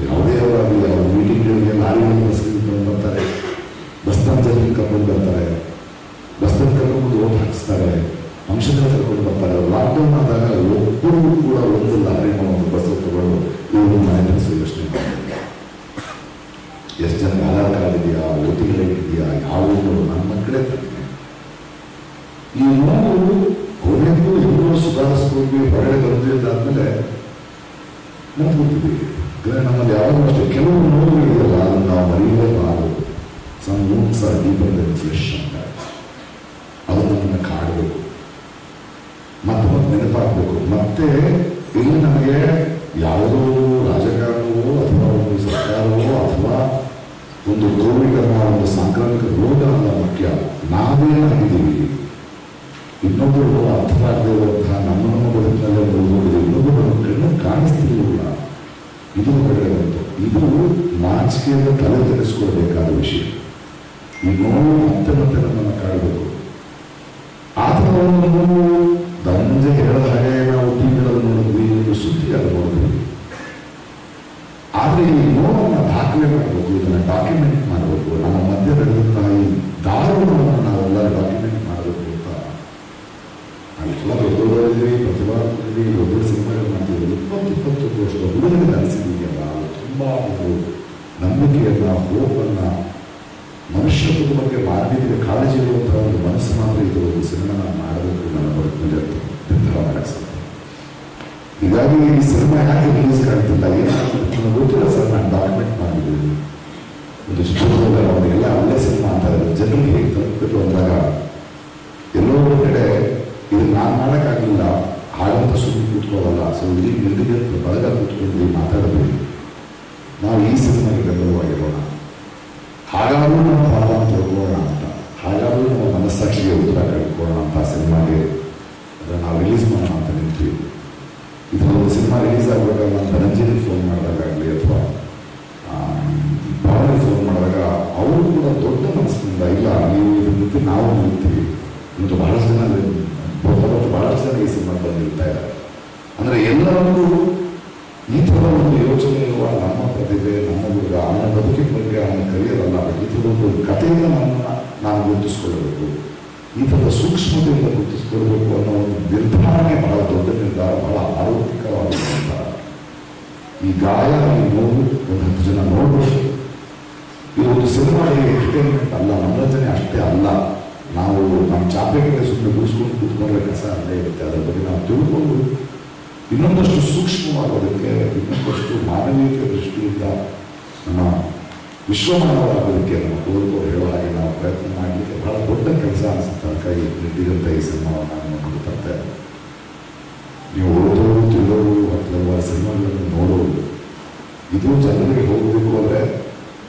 ಯಾವುದೇ ಅವರಾಗಲಿ ಅವ್ರ ಮೀಟಿಂಗ್ಗಳಿಗೆ ಲಾರಿಗಳನ್ನು ಬಸ್ಕೊಂಡು ಬರ್ತಾರೆ, ಬಸ್ತಾನ್ ಜನ ಕರ್ಕೊಂಡು ಬರ್ತಾರೆ, ಬಸ್ತಾನ್ ಕರ್ಕೊಂಡು ಓಟ್ ಹಾಕಿಸ್ತಾರೆ, ಫಂಕ್ಷನ್ ಕರ್ಕೊಂಡು ಬರ್ತಾರೆ. ಲಾಕ್ಡೌನ್ ಆದಾಗ ಒಬ್ಬರು ಕೂಡ ಒಂದು ಲಾರಿನ ಒಂದು ಬಸ್ ತಗೊಂಡು ಇವರು ಮನೆ ಕೆಲಸ ಯೋಚನೆ ಮಾಡ್ತಾರೆ. ಎಷ್ಟು ಜನಕ್ಕೆ ಆಧಾರ್ ಕಾರ್ಡ್ ಇದೆಯಾ, ಓಟಿಗಳಿದೆಯಾ, ಯಾವ ನನ್ನ ಮಕ್ಕಳೇ ತಂದಿದೆ. ಈ ನೋವು ಕೊನೆಗೂ ಇನ್ನೂ ಸುಧಾರಿಸ್ಕೊಂಡು ಹೊರಗಡೆ ಬಂದಿದ್ದಾದ್ಮೇಲೆ ನಿಂತ್ಬಿಡ್ತಿದ್ದೀವಿ. ನಮ್ಮಲ್ಲಿ ಯಾವಾಗಲೂ ಅಷ್ಟೇ ಕೆಲವು ನೋವುಗಳಿದೆಯಲ್ಲ, ಅದನ್ನು ನಾವು ಮರೆಯಲೇಬಾರದು. Some wounds are deeper than flesh ಅಂತ ಅದು ನಮ್ಮನ್ನು ಕಾಡಬೇಕು, ಮತ್ತೆ ಮತ್ತೆ ನೆನಪಾಗಬೇಕು. ಮತ್ತೆ ಇಲ್ಲಿ ನಮಗೆ ಯಾವುದೋ ರಾಜಕಾರಣವೋ ಅಥವಾ ಒಂದು ಸರ್ಕಾರವೋ ಅಥವಾ ಒಂದು ಕೋವಿಡ್ ಅನ್ನೋ ಒಂದು ಸಾಂಕ್ರಾಮಿಕ ರೋಗ ಅನ್ನೋ ಮುಖ್ಯ. ನಾವೇನಾಗಿದ್ದೀವಿ, ಇನ್ನೊಬ್ಬರು ಅರ್ಥವಾಗದೇ ಇರುವಂತಹ ನಮ್ಮ ಬದುಕಿನಲ್ಲೇ ನೋಡ್ಬೋದು, ಇನ್ನೊಬ್ಬರು ನಮ್ಮ ಕಣ್ಣು ಕಾಣಿಸ್ತಿರಲಿಲ್ಲ. ಇದು ಹೊರಗಡೆ ಬಂತು. ಇದು ನಾಚಿಕೆಯಿಂದ ತಲೆ ತೆಗೆಸ್ಕೊಳ್ಬೇಕಾದ ವಿಷಯ. ಈ ನೋವು ಮತ್ತೆ ಮತ್ತೆ ನಮ್ಮನ್ನು ಕಾಡಬೇಕು. ಆ ಥರವನ್ನು ದಂಜೆ ಹೇಳಿದ ಹಾಗೆ ನಾವು ಟಿವಿಗಳಲ್ಲಿ ನೋಡಿದ್ವಿ, ಒಂದು ಸುದ್ದಿಯಲ್ಲಿ ನೋಡಿದ್ವಿ. ಆದರೆ ಈ ನೋವನ್ನು ದಾಖಲೆ ಮಾಡಬೇಕು, ಇದನ್ನು ಡಾಕ್ಯುಮೆಂಟ್ ಮಾಡಬೇಕು. ನಮ್ಮ ಮಧ್ಯೆ ನಡೆದಂತಹ ಈ ದಾರುಣವನ್ನು ನಾವೆಲ್ಲರೂ ಡಾಕ್ಯುಮೆಂಟ್ ಮಾಡಬೇಕು ಅಂತ ನಾವೆಲ್ಲ ದೊಡ್ಡವರಿದ್ದೀವಿ, ಪ್ರತಿಭಾವಂತರಿದ್ದೀವಿ, ದೊಡ್ಡ ಸಿನಿಮಾಗಳು ಮಾಡ್ತೀವಿ. 20-21 ವರ್ಷದ ಹುಡುಗರಿಗೆ ಅನಿಸಿದೆಯಲ್ಲ, ಅದು ತುಂಬ ಒಂದು ನಂಬಿಕೆಯನ್ನು, ಹೋಪನ್ನು, ಮನುಷ್ಯತ್ವದ ಬಗ್ಗೆ ಮಾನವೀಯತೆಗೆ ಕಾಳಜಿ ಇರುವಂತಹ ಒಂದು ಮನಸ್ಸು ಮಾತ್ರ ಇದು ಒಂದು ಸಿನಿಮಾನ ಮಾಡಬೇಕು ನನ್ನ ಬದುಕಿನಲ್ಲಿ ನಿರ್ಧಾರ ಮಾಡಕ್ಕೆ ಸಾಧ್ಯ. ಹೀಗಾಗಿ ಈ ಸಿನಿಮಾ ಯಾಕೆ ರಿಲೀಸ್ ಕಾಣ್ತಿಲ್ಲ ಏನಾಗುತ್ತೆ ಗೊತ್ತಿಲ್ಲ ಸರ್. ನಾನು ಡಾಕ್ಯುಮೆಂಟ್ ಮಾಡಿದ್ದೀನಿ ಒಂದು ಚಿತ್ರದುರ್ಗದಲ್ಲಿ, ಅವರಿಗೆಲ್ಲ ಒಳ್ಳೆ ಸಿನಿಮಾ ಅಂತಾರೆ, ಜನರಿಗೆ ಹೇಗೆ ತಲುಪಬೇಕು ಅಂದಾಗ ಎಲ್ಲೋ ಒಂದು ಕಡೆ ಇದು ನಾನು ಮಾಡೋಕ್ಕಾಗಲಿಲ್ಲ, ಹಾಗಂತ ಸುಮ್ಮನೆ ಕೂತ್ಕೊಳ್ಳಲ್ಲ. ಸೊ ಇಲ್ಲಿ ನಿಲ್ಲಿಗೆ ಬಳಗ ಕೂತ್ಕೊಂಡು ಮಾತಾಡಬೇಕು. ನಾವು ಈ ಸಿನಿಮಾಗೆ ಬೆಂಬಲವಾಗಿರೋಣ, ಹಾಗಾದರೂ ನಮ್ಮ ಭಾವ ತಗೊಳ್ಳೋಣ ಅಂತ, ಹಾಗಾದರೂ ನಮ್ಮ ಮನಸ್ಸಾಕ್ಷಿಗೆ ಉತ್ತರ ಕಳ್ಕೊಳ್ಳೋಣ ಅಂತ ಸಿನಿಮಾಗೆ ಅದನ್ನು ನಾವು ರಿಲೀಸ್ ಮಾಡೋಣ ಅಂತ ನಿಂತೀವಿ. ಇದರೊಂದು ಸಿನಿಮಾ ರಿಲೀಸ್ ಆಗಬೇಕಾದ್ರೆ ನಾನು ಧನಂಜಯನಿಗೆ ಫೋನ್ ಮಾಡಿದಾಗಲಿ ಅಥವಾ ಭಾವನೆಗೆ ಫೋನ್ ಮಾಡಿದಾಗ ಅವರು ಕೂಡ ದೊಡ್ಡ ಮನಸ್ಸಿನಿಂದ ಇಲ್ಲ ನೀವು ಇದ್ರ ಜೊತೆ ನಾವು ನಿಲ್ತೀವಿ. ಇವತ್ತು ಬಹಳಷ್ಟು ಜನ ಈ ಸಿನಿಮಾ ಬಂದಿರ್ತಾ ಇದ್ದಾರೆ. ಅಂದರೆ ಎಲ್ಲರಿಗೂ ಈ ಥರ ಒಂದು ಯೋಚನೆ ಇರುವ ನಮ್ಮ ಪ್ರತಿಭೆ, ನಮ್ಮ ಹುಡುಗ, ಅವನ ಬದುಕಿನ ಬಗ್ಗೆ ಅವನ ಕರಿಯರ್ ಅಲ್ಲ, ಈ ಥರದೊಂದು ಕಥೆಯಿಂದ ನಾನು ಗುರುತಿಸ್ಕೊಳ್ಬೇಕು, ಈ ಥರದ ಸೂಕ್ಷ್ಮತೆಯಿಂದ ಗುರುತಿಸ್ಕೊಳ್ಬೇಕು ಅನ್ನೋ ಒಂದು ನಿರ್ಧಾರನೇ ಬಹಳ ದೊಡ್ಡ ನಿರ್ಧಾರ, ಬಹಳ ಆರೋಗ್ಯಕರವಾದ ನಿರ್ಧಾರ. ಈ ಗಾಯ, ಈ ನೋವು ಒಂದು 10 ಜನ ನೋಡ್ಬೋದು. ಇದು ಒಂದು ಸಿನಿಮಾಗೆ ಎಂಟರ್ಟೈನ್ಮೆಂಟ್ ಅಲ್ಲ, ಮನೋರಂಜನೆ ಅಷ್ಟೇ ಅಲ್ಲ. ನಾವು ನಮ್ಮ ಚಾಪೆಗೆ ಸುಮ್ಮನೆ ಗುಡಿಸ್ಕೊಂಡು ಕೂತ್ಕೊಂಡ್ರೆ ಕಸ ಅಲ್ಲೇ ಇರುತ್ತೆ. ಅದರ ಬಗ್ಗೆ ನಾವು ತಿಳ್ಕೊಂಡು ಇನ್ನೊಂದಷ್ಟು ಸೂಕ್ಷ್ಮವಾಗೋದಕ್ಕೆ, ಇನ್ನೊಂದಷ್ಟು ಮಾನವೀಯ ದೃಷ್ಟಿಯಿಂದ ನಮ್ಮ ವಿಶ್ವಮಾನವರಾಗೋದಕ್ಕೆ ನಮ್ಮ ಕುರಿತು ಹೇಳೋ ಹಾಗೆ ನಾವು ಪ್ರಯತ್ನ ಮಾಡಲಿಕ್ಕೆ ಬಹಳ ದೊಡ್ಡ ಕೆಲಸ ಅನಿಸುತ್ತೆ. ಅದಕ್ಕಾಗಿ ನಿರ್ದಿಗಂತ ಈ ಸಿನಿಮಾವನ್ನು ನಾನು ತರ್ತಾ ಇದ್ದೆ. ನೀವು ಓದೋರು, ತಿಳಿಯೋರು ಅಥವಾ ಸಿನಿಮಾಗಳನ್ನು ನೋಡೋರು, ಇದು ಜನರಿಗೆ ಹೋಗಬೇಕು ಅಂದರೆ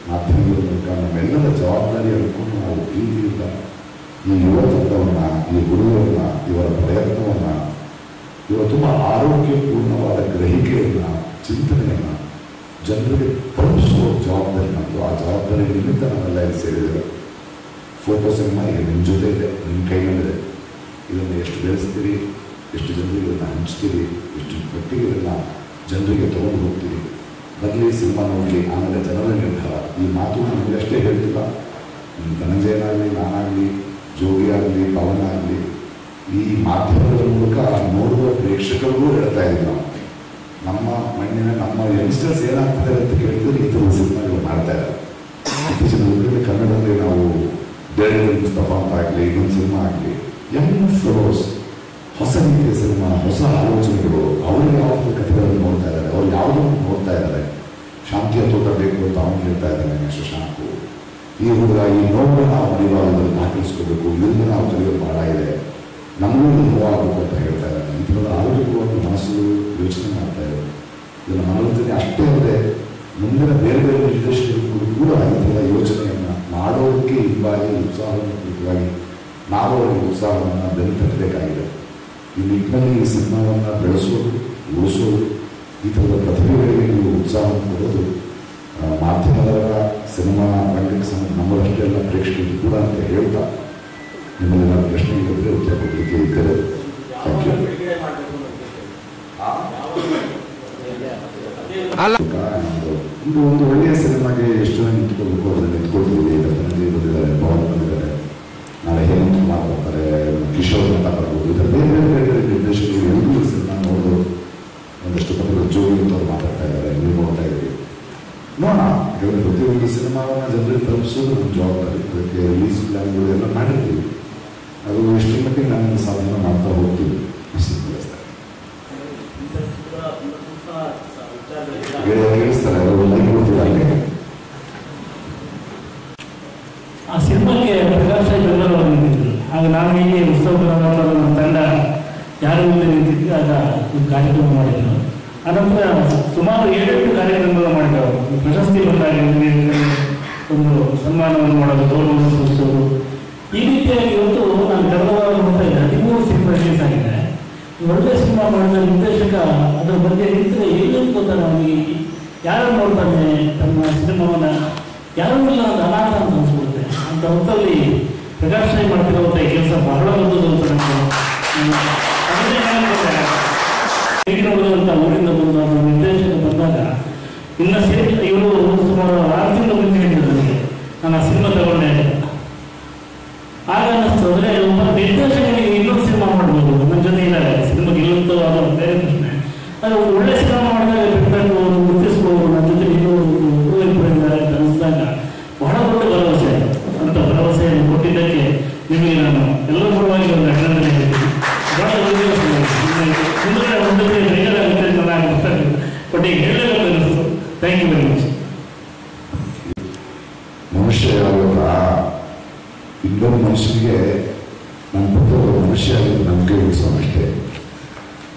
ಮಾಧ್ಯಮಗಳ ಮೂಲಕ ನಮ್ಮೆಲ್ಲರ ಜವಾಬ್ದಾರಿ ಹೇಳ್ಕೊಂಡು ನಾವು ಪ್ರೀತಿಯಿಂದ ಈ ಯುವ ತಂಡವನ್ನು, ಈ ಹುಡುಗರನ್ನು, ಇವರ ಪ್ರಯತ್ನವನ್ನು, ಇವರ ತುಂಬ ಆರೋಗ್ಯಪೂರ್ಣವಾದ ಗ್ರಹಿಕೆಯನ್ನು, ಚಿಂತನೆಯನ್ನು ಜನರಿಗೆ ತಲುಪಿಸುವ ಜವಾಬ್ದಾರಿ ನಮ್ಮದು. ಆ ಜವಾಬ್ದಾರಿ ನಿಮಿತ್ತ ನಾವೆಲ್ಲ ಇಲ್ಲಿ ಸೇರಿದ್ದೇವೆ. ಫೋಟೋ ಸಿನಿಮಾ ಈಗ ನಿಮ್ಮ ಜೊತೆ ಇದೆ, ನಿಮ್ಮ ಕೈನಲ್ಲಿದೆ. ಇದನ್ನು ಎಷ್ಟು ಬೆಳೆಸ್ತೀರಿ, ಎಷ್ಟು ಜನರಿಗೆ ಇದನ್ನು ಹಂಚ್ತೀರಿ, ಎಷ್ಟು ಮಟ್ಟಿಗೆ ಇದನ್ನು ಜನರಿಗೆ ತೊಗೊಂಡು ಹೋಗ್ತೀರಿ. ಮೊದಲೇ ಸಿನಿಮಾ ನೋಡಲಿ, ಆಮೇಲೆ ಜನರ ನಿರ್ಧಾರ. ಈ ಮಾತು ನಮಗೆ ಅಷ್ಟೇ ಹೇಳ್ತಿಲ್ಲ, ಧನಂಜಯನಾಗಲಿ, ನಾನಾಗಲಿ, ಜೋಗಿ ಆಗಲಿ, ಪವನ್ ಆಗಲಿ, ಈ ಮಾಧ್ಯಮದ ಮೂಲಕ ನೋಡುವ ಪ್ರೇಕ್ಷಕರಿಗೂ ಹೇಳ್ತಾ ಇದ್ದೀವಿ. ನಾವು ನಮ್ಮ ಮಣ್ಣಿನ ನಮ್ಮ ಯಂಗ್ಸ್ಟರ್ಸ್ ಏನಾಗ್ತಿದ್ದಾರೆ ಅಂತ ಕೇಳಿದ್ರೆ ಈ ಥರದ ಸಿನಿಮಾಗಳು ಮಾಡ್ತಾ ಇದ್ದಾರೆ. ಇತ್ತೀಚಿನ ದಿನಗಳಲ್ಲಿ ಕನ್ನಡದಲ್ಲಿ ನಾವು ಬೇರೆ ಮುಸ್ತಫಾ ಅಂತ ಆಗಲಿ, ಇನ್ನೊಂದು ಸಿನಿಮಾ ಆಗಲಿ, ಯಂಗ್ ಫೆಲೋಸ್, ಹೊಸ ರೀತಿಯ ಸಿನಿಮಾ, ಹೊಸ ಆಲೋಚನೆಗಳು, ಅವರು ಯಾವುದು ಕಥೆಗಳನ್ನು ನೋಡ್ತಾ ಇದ್ದಾರೆ, ಅವ್ರು ಯಾವುದನ್ನು ನೋಡ್ತಾ ಇದ್ದಾರೆ. ಶಾಂತಿಯ ತೋಟ ಬೇಕು ಅಂತ ಅವನು ಹೇಳ್ತಾ ಇದ್ದಾನೆ ಶಶಾಂಕು. ಈ ಹುಡುಗ ಈ ನೋವನ್ನು ನಾವು ಮರಿಬಾರದಲ್ಲಿ ದಾಖಲಿಸ್ಕೋಬೇಕು, ಇದರಿಂದ ನಾವು ಕಲಿಯೋದು ಬಹಳ ಇದೆ, ನಮಗೂ ಇದು ನೋವಾಗಬೇಕು ಅಂತ ಹೇಳ್ತಾ ಇದ್ದಾನೆ. ಈ ಥರದ ಆರೋಗ್ಯವಾಗಿ ಮನಸ್ಸು ಯೋಚನೆ ಮಾಡ್ತಾ ಇದೆ. ಇದನ್ನು ಮನೋರಂಜನೆ ಅಷ್ಟೇ ಅಲ್ಲದೆ ಮುಂದಿನ ಬೇರೆ ಬೇರೆ ನಿರ್ದೇಶಕರು ಕೂಡ ಈ ಥರದ ಯೋಚನೆಯನ್ನು ಮಾಡೋದಕ್ಕೆ ಹಿಂಬಾಗಿ ಉತ್ಸಾಹವನ್ನು ಕುರಿತವಾಗಿ ನಾವು ಅವರಿಗೆ ಉತ್ಸಾಹವನ್ನು ಬೆನ್ನಟ್ಟಬೇಕಾಗಿದೆ. ಈ ನಿಟ್ಟಿನಲ್ಲಿ ಈ ಸಿನಿಮಾವನ್ನು ಬೆಳೆಸೋದು, ಉಳಿಸೋದು, ಈ ಥರದ ಪ್ರತಿಭೆಗಳಿಗೆ ನೀವು ಉತ್ಸಾಹವನ್ನು ಕೊಡೋದು ಮಾಧ್ಯಮದವರ, ಸಿನಿಮಾ ರಂಗಕ್ಕೆ ನಮ್ಮದಷ್ಟೇ ಎಲ್ಲ ಪ್ರೇಕ್ಷಕರು ಕೂಡ ಅಂತ ಹೇಳ್ತಾ ನಿಮ್ಮಲ್ಲಿ ನಾನು ಪ್ರಶ್ನೆಗಳಿದ್ರೆ ಉತ್ತರ ಕೊಡಲಿಕ್ಕೆ ಇದ್ದೇವೆ. Thank you. ಇದು ಒಂದು ಒಳ್ಳೆಯ ಸಿನಿಮಾಗೆ ಎಷ್ಟು ಜನ ನಿಂತ್ಕೊಳ್ಬೇಕು ಅದನ್ನು ನಿಂತ್ಕೊಳ್ತೀವಿ. ಧನಂಜಯ ಬಂದಿದ್ದಾರೆ, ಪವನ್ ಬಂದಿದ್ದಾರೆ, ನಾಳೆ ಹೇಮಂತ್ ಕುಮಾರ್ ಬರ್ತಾರೆ, ಕಿಶೋರ್ ಅಂತ ಬರ್ಬೋದು. ಇದರ ಬೇರೆ ಬೇರೆ ಬೇರೆ ನಿರ್ದೇಶಕರು ಎಲ್ಲರೂ ಸಿನಿಮಾ ನೋಡೋದು ಒಂದಷ್ಟು ಪತ್ರಗಳು ಜೋಗಿ ಅಂತವ್ರು ಮಾತಾಡ್ತಾ ಇದ್ದಾರೆ, ನೀವು ನೋಡ್ತಾ ಇದ್ದೀರಿ. ನೋಡೋಣ, ಯಾಕಂದರೆ ಪ್ರತಿಯೊಂದು ಸಿನಿಮಾವನ್ನು ಜನರಿಗೆ ತಲುಪಿಸೋದು ನಮ್ಮ ಜವಾಬ್ದಾರಿ. ಅದಕ್ಕೆ ರಿಲೀಸ್ ಪ್ಲ್ಯಾನ್ಗಳು ಎಲ್ಲ ಮಾಡಿರ್ತೀವಿ. ಅದು ಎಷ್ಟು ಮಟ್ಟಿಗೆ ನಾನು ಸಾಧನೆ ಮಾಡ್ತಾ ಹೋಗ್ತೀವಿ. ಕೇಳಿಸ್ತಾರೆ, ಅವರು ಲೈಕ್ ಕೊಡ್ತಿದ್ದಾರೆ. ಆ ಸಿನಿಮಾಕ್ಕೆ ಪ್ರಕಾಶ್ ಬೆಂಗಳೂರು ನಿಂತಿದ್ರು. ಆಗ ನಾನು ಇಲ್ಲಿ ಉತ್ಸವದ ನಮ್ಮ ತಂಡ ಯಾರು ಮುಂದೆ ನಿಂತಿದ್ವಿ. ಆಗ ಒಂದು ಕಾರ್ಯಕ್ರಮ ಮಾಡಿದ್ರು. ಆನಂತರ ಸುಮಾರು 7-8 ಕಾರ್ಯಕ್ರಮಗಳು ಮಾಡಿದ್ದೆವು. ಪ್ರಶಸ್ತಿ ಬಂದಾಗ ಒಂದು ಸನ್ಮಾನವನ್ನು ಮಾಡೋದು, ಗೌರವವನ್ನು ಸೂಚಿಸೋದು, ಈ ರೀತಿಯಾಗಿ ಇವತ್ತು ನಾನು ಕಳೆದ ವಾರ ನೋಡ್ತಾ ಇದ್ದೆ 13 ಸಿನಿಮಾ ರಿಲೀಸ್ ಆಗಿದೆ. ಒಳ್ಳೆ ಸಿನಿಮಾ ಮಾಡಿದ ನಿರ್ದೇಶಕ ಅದ್ರ ಬಗ್ಗೆ ನಿಂತರೆ ಎಲ್ಲಿ ಗೊತ್ತಾ, ನಮಗೆ ಯಾರು ನೋಡ್ತಾನೆ ತಮ್ಮ ಸಿನಿಮಾವನ್ನ, ಯಾರೂ ಇಲ್ಲ ಅದು ಅನಾಥ ಅಂತ ಅನ್ಸ್ಬಿಡುತ್ತೆ. ಅಂತ ಹೊತ್ತಲ್ಲಿ ಪ್ರಕಾಶ್ ರೈ ಮಾಡ್ತಿರುವಂಥ ಈ ಕೆಲಸ ಬಹಳ ದೊಡ್ಡದು ಅಂತ ನನಗೆ ನೋಡಿದಂಥ ಊರಿಂದ ಬಂದ ನಿರ್ದೇಶಕ ಬಂದಾಗ ಇನ್ನು ಸೇರಿ ಇವರು ಸುಮಾರು 6 ತಿಂಗಳ ಮುಂಚೆ ಹೇಳಿದ್ರು ನನಗೆ, ನಾನು ಆ ಸಿನಿಮಾ ತಗೊಂಡೆ. ಆಗ ಅನ್ನಿಸ್ತು ಅಂದರೆ ಒಬ್ಬ ನಿರ್ದೇಶಕನಿಗೆ ಇನ್ನೊಂದು ಸಿನಿಮಾ ಮಾಡ್ಬೋದು, ನನ್ನ ಜೊತೆ ಇಲ್ಲ ಸಿನಿಮಾ ಗೆಲ್ಲುತ್ತೋ ಅದು ಬೇರೆ ಪ್ರಶ್ನೆ. ಅದು ಒಳ್ಳೆ ಸಿನಿಮಾ ಮಾಡಿದಾಗ ಬಿಟ್ಟಬೇಕು, ಗುರುತಿಸ್ಬೋದು, ನನ್ನ ಜೊತೆ ಇದ್ದಾರೆ ಅಂತ ಅನಿಸಿದಾಗ ಬಹಳ ದೊಡ್ಡ ಭರವಸೆ. ಅಂತ ಭರವಸೆಯನ್ನು ಕೊಟ್ಟಿದ್ದಕ್ಕೆ ನಿಮಗೆ ನಾನು ಎಲ್ಲ ಪರವಾಗಿ ಒಂದು ಅಭಿನಂದನೆ ಹೇಳ್ತೀನಿ. ಬಹಳ ಮುಂದೆ ಒಂದಕ್ಕೆ ಬೇಜಾರಾಗುತ್ತೆ ಅಂತ ನಾನು ಗೊತ್ತಾಗಿಲ್ಲ, ಬಟ್ ಈಗ ಹೇಳಬೇಕು ಅನ್ನಿಸ್ತು. Thank you very much. ಮನುಷ್ಯ ಯಾವಾಗ ಇನ್ನೊಬ್ಬ ಮನುಷ್ಯನಿಗೆ ನನ್ನ ಬಗ್ಗೆ ಒಬ್ಬ ಮನುಷ್ಯ ಆಗಿದ್ದು ನಂಬಿಕೆ ಉಳಿಸೋನಷ್ಟೇ.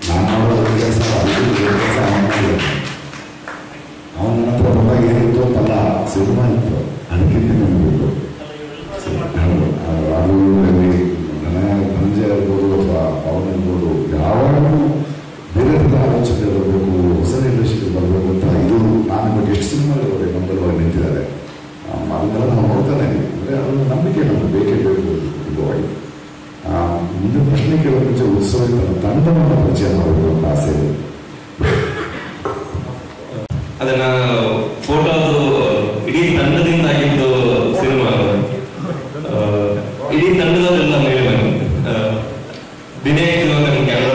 ನಾನು ಮಾಡೋದ್ರ ಕೆಲಸ ಅದಕ್ಕೆ ಕೆಲಸ ಮಾಡಿದೆ. ಅವನ ಹತ್ರ ಬಂದಾಗ ಏನಿತ್ತು ಅಂತಲ್ಲ, ಸಿನಿಮಾ ಇತ್ತು, ಅದಕ್ಕಿಂತ ನಂಬಬೇಕು. ಅದು ಧನಂಜಯ ಇರ್ಬೋದು ಅಥವಾ ಪವನ್ ಇರ್ಬೋದು, ಯಾವಾಗಲೂ ಬೇರೆ ಥರ ಆಲೋಚನೆ ಬರಬೇಕು, ಹೊಸ ಇಂಡಸ್ಟ್ರಿ ಬರಬೇಕು ಅಂತ. ಇದು ನಾನು ಇವಾಗ ಎಷ್ಟು ಸಿನಿಮಾಗಳು ನಂಬಲ್ವಾಗಿ ನಿಂತಿದ್ದಾರೆ, ಅದನ್ನೆಲ್ಲ ನಾವು ನೋಡ್ತಾನೆ ಇದ್ದೀವಿ. ಅಂದರೆ ಅದು ನಂಬಿಕೆ ನಮಗೆ ಬೇಕೇ ಬೇಕು. ಇದುವಾಗಿ ಮುಂದೆ ಪ್ರಶ್ನೆ ಕೇಳೋ ಮುಂಚೆ ಉತ್ಸವ ತಂಡವನ್ನು ಪರಿಚಯ ಮಾಡಬೇಕು ಅಂತ ಆಸೆ ಇದೆ. ಅದನ್ನ ಫೋಟೋದು ಇಡೀ ತಂಡದಿಂದ ಆಗಿದ್ದು ಸಿನಿಮಾ, ಇಡೀ ತಂಡದವರೆಲ್ಲ ಮೇಲೆ ಬಂದು ದಿನೇಶ್ ಕ್ಯಾಮ್ರಾ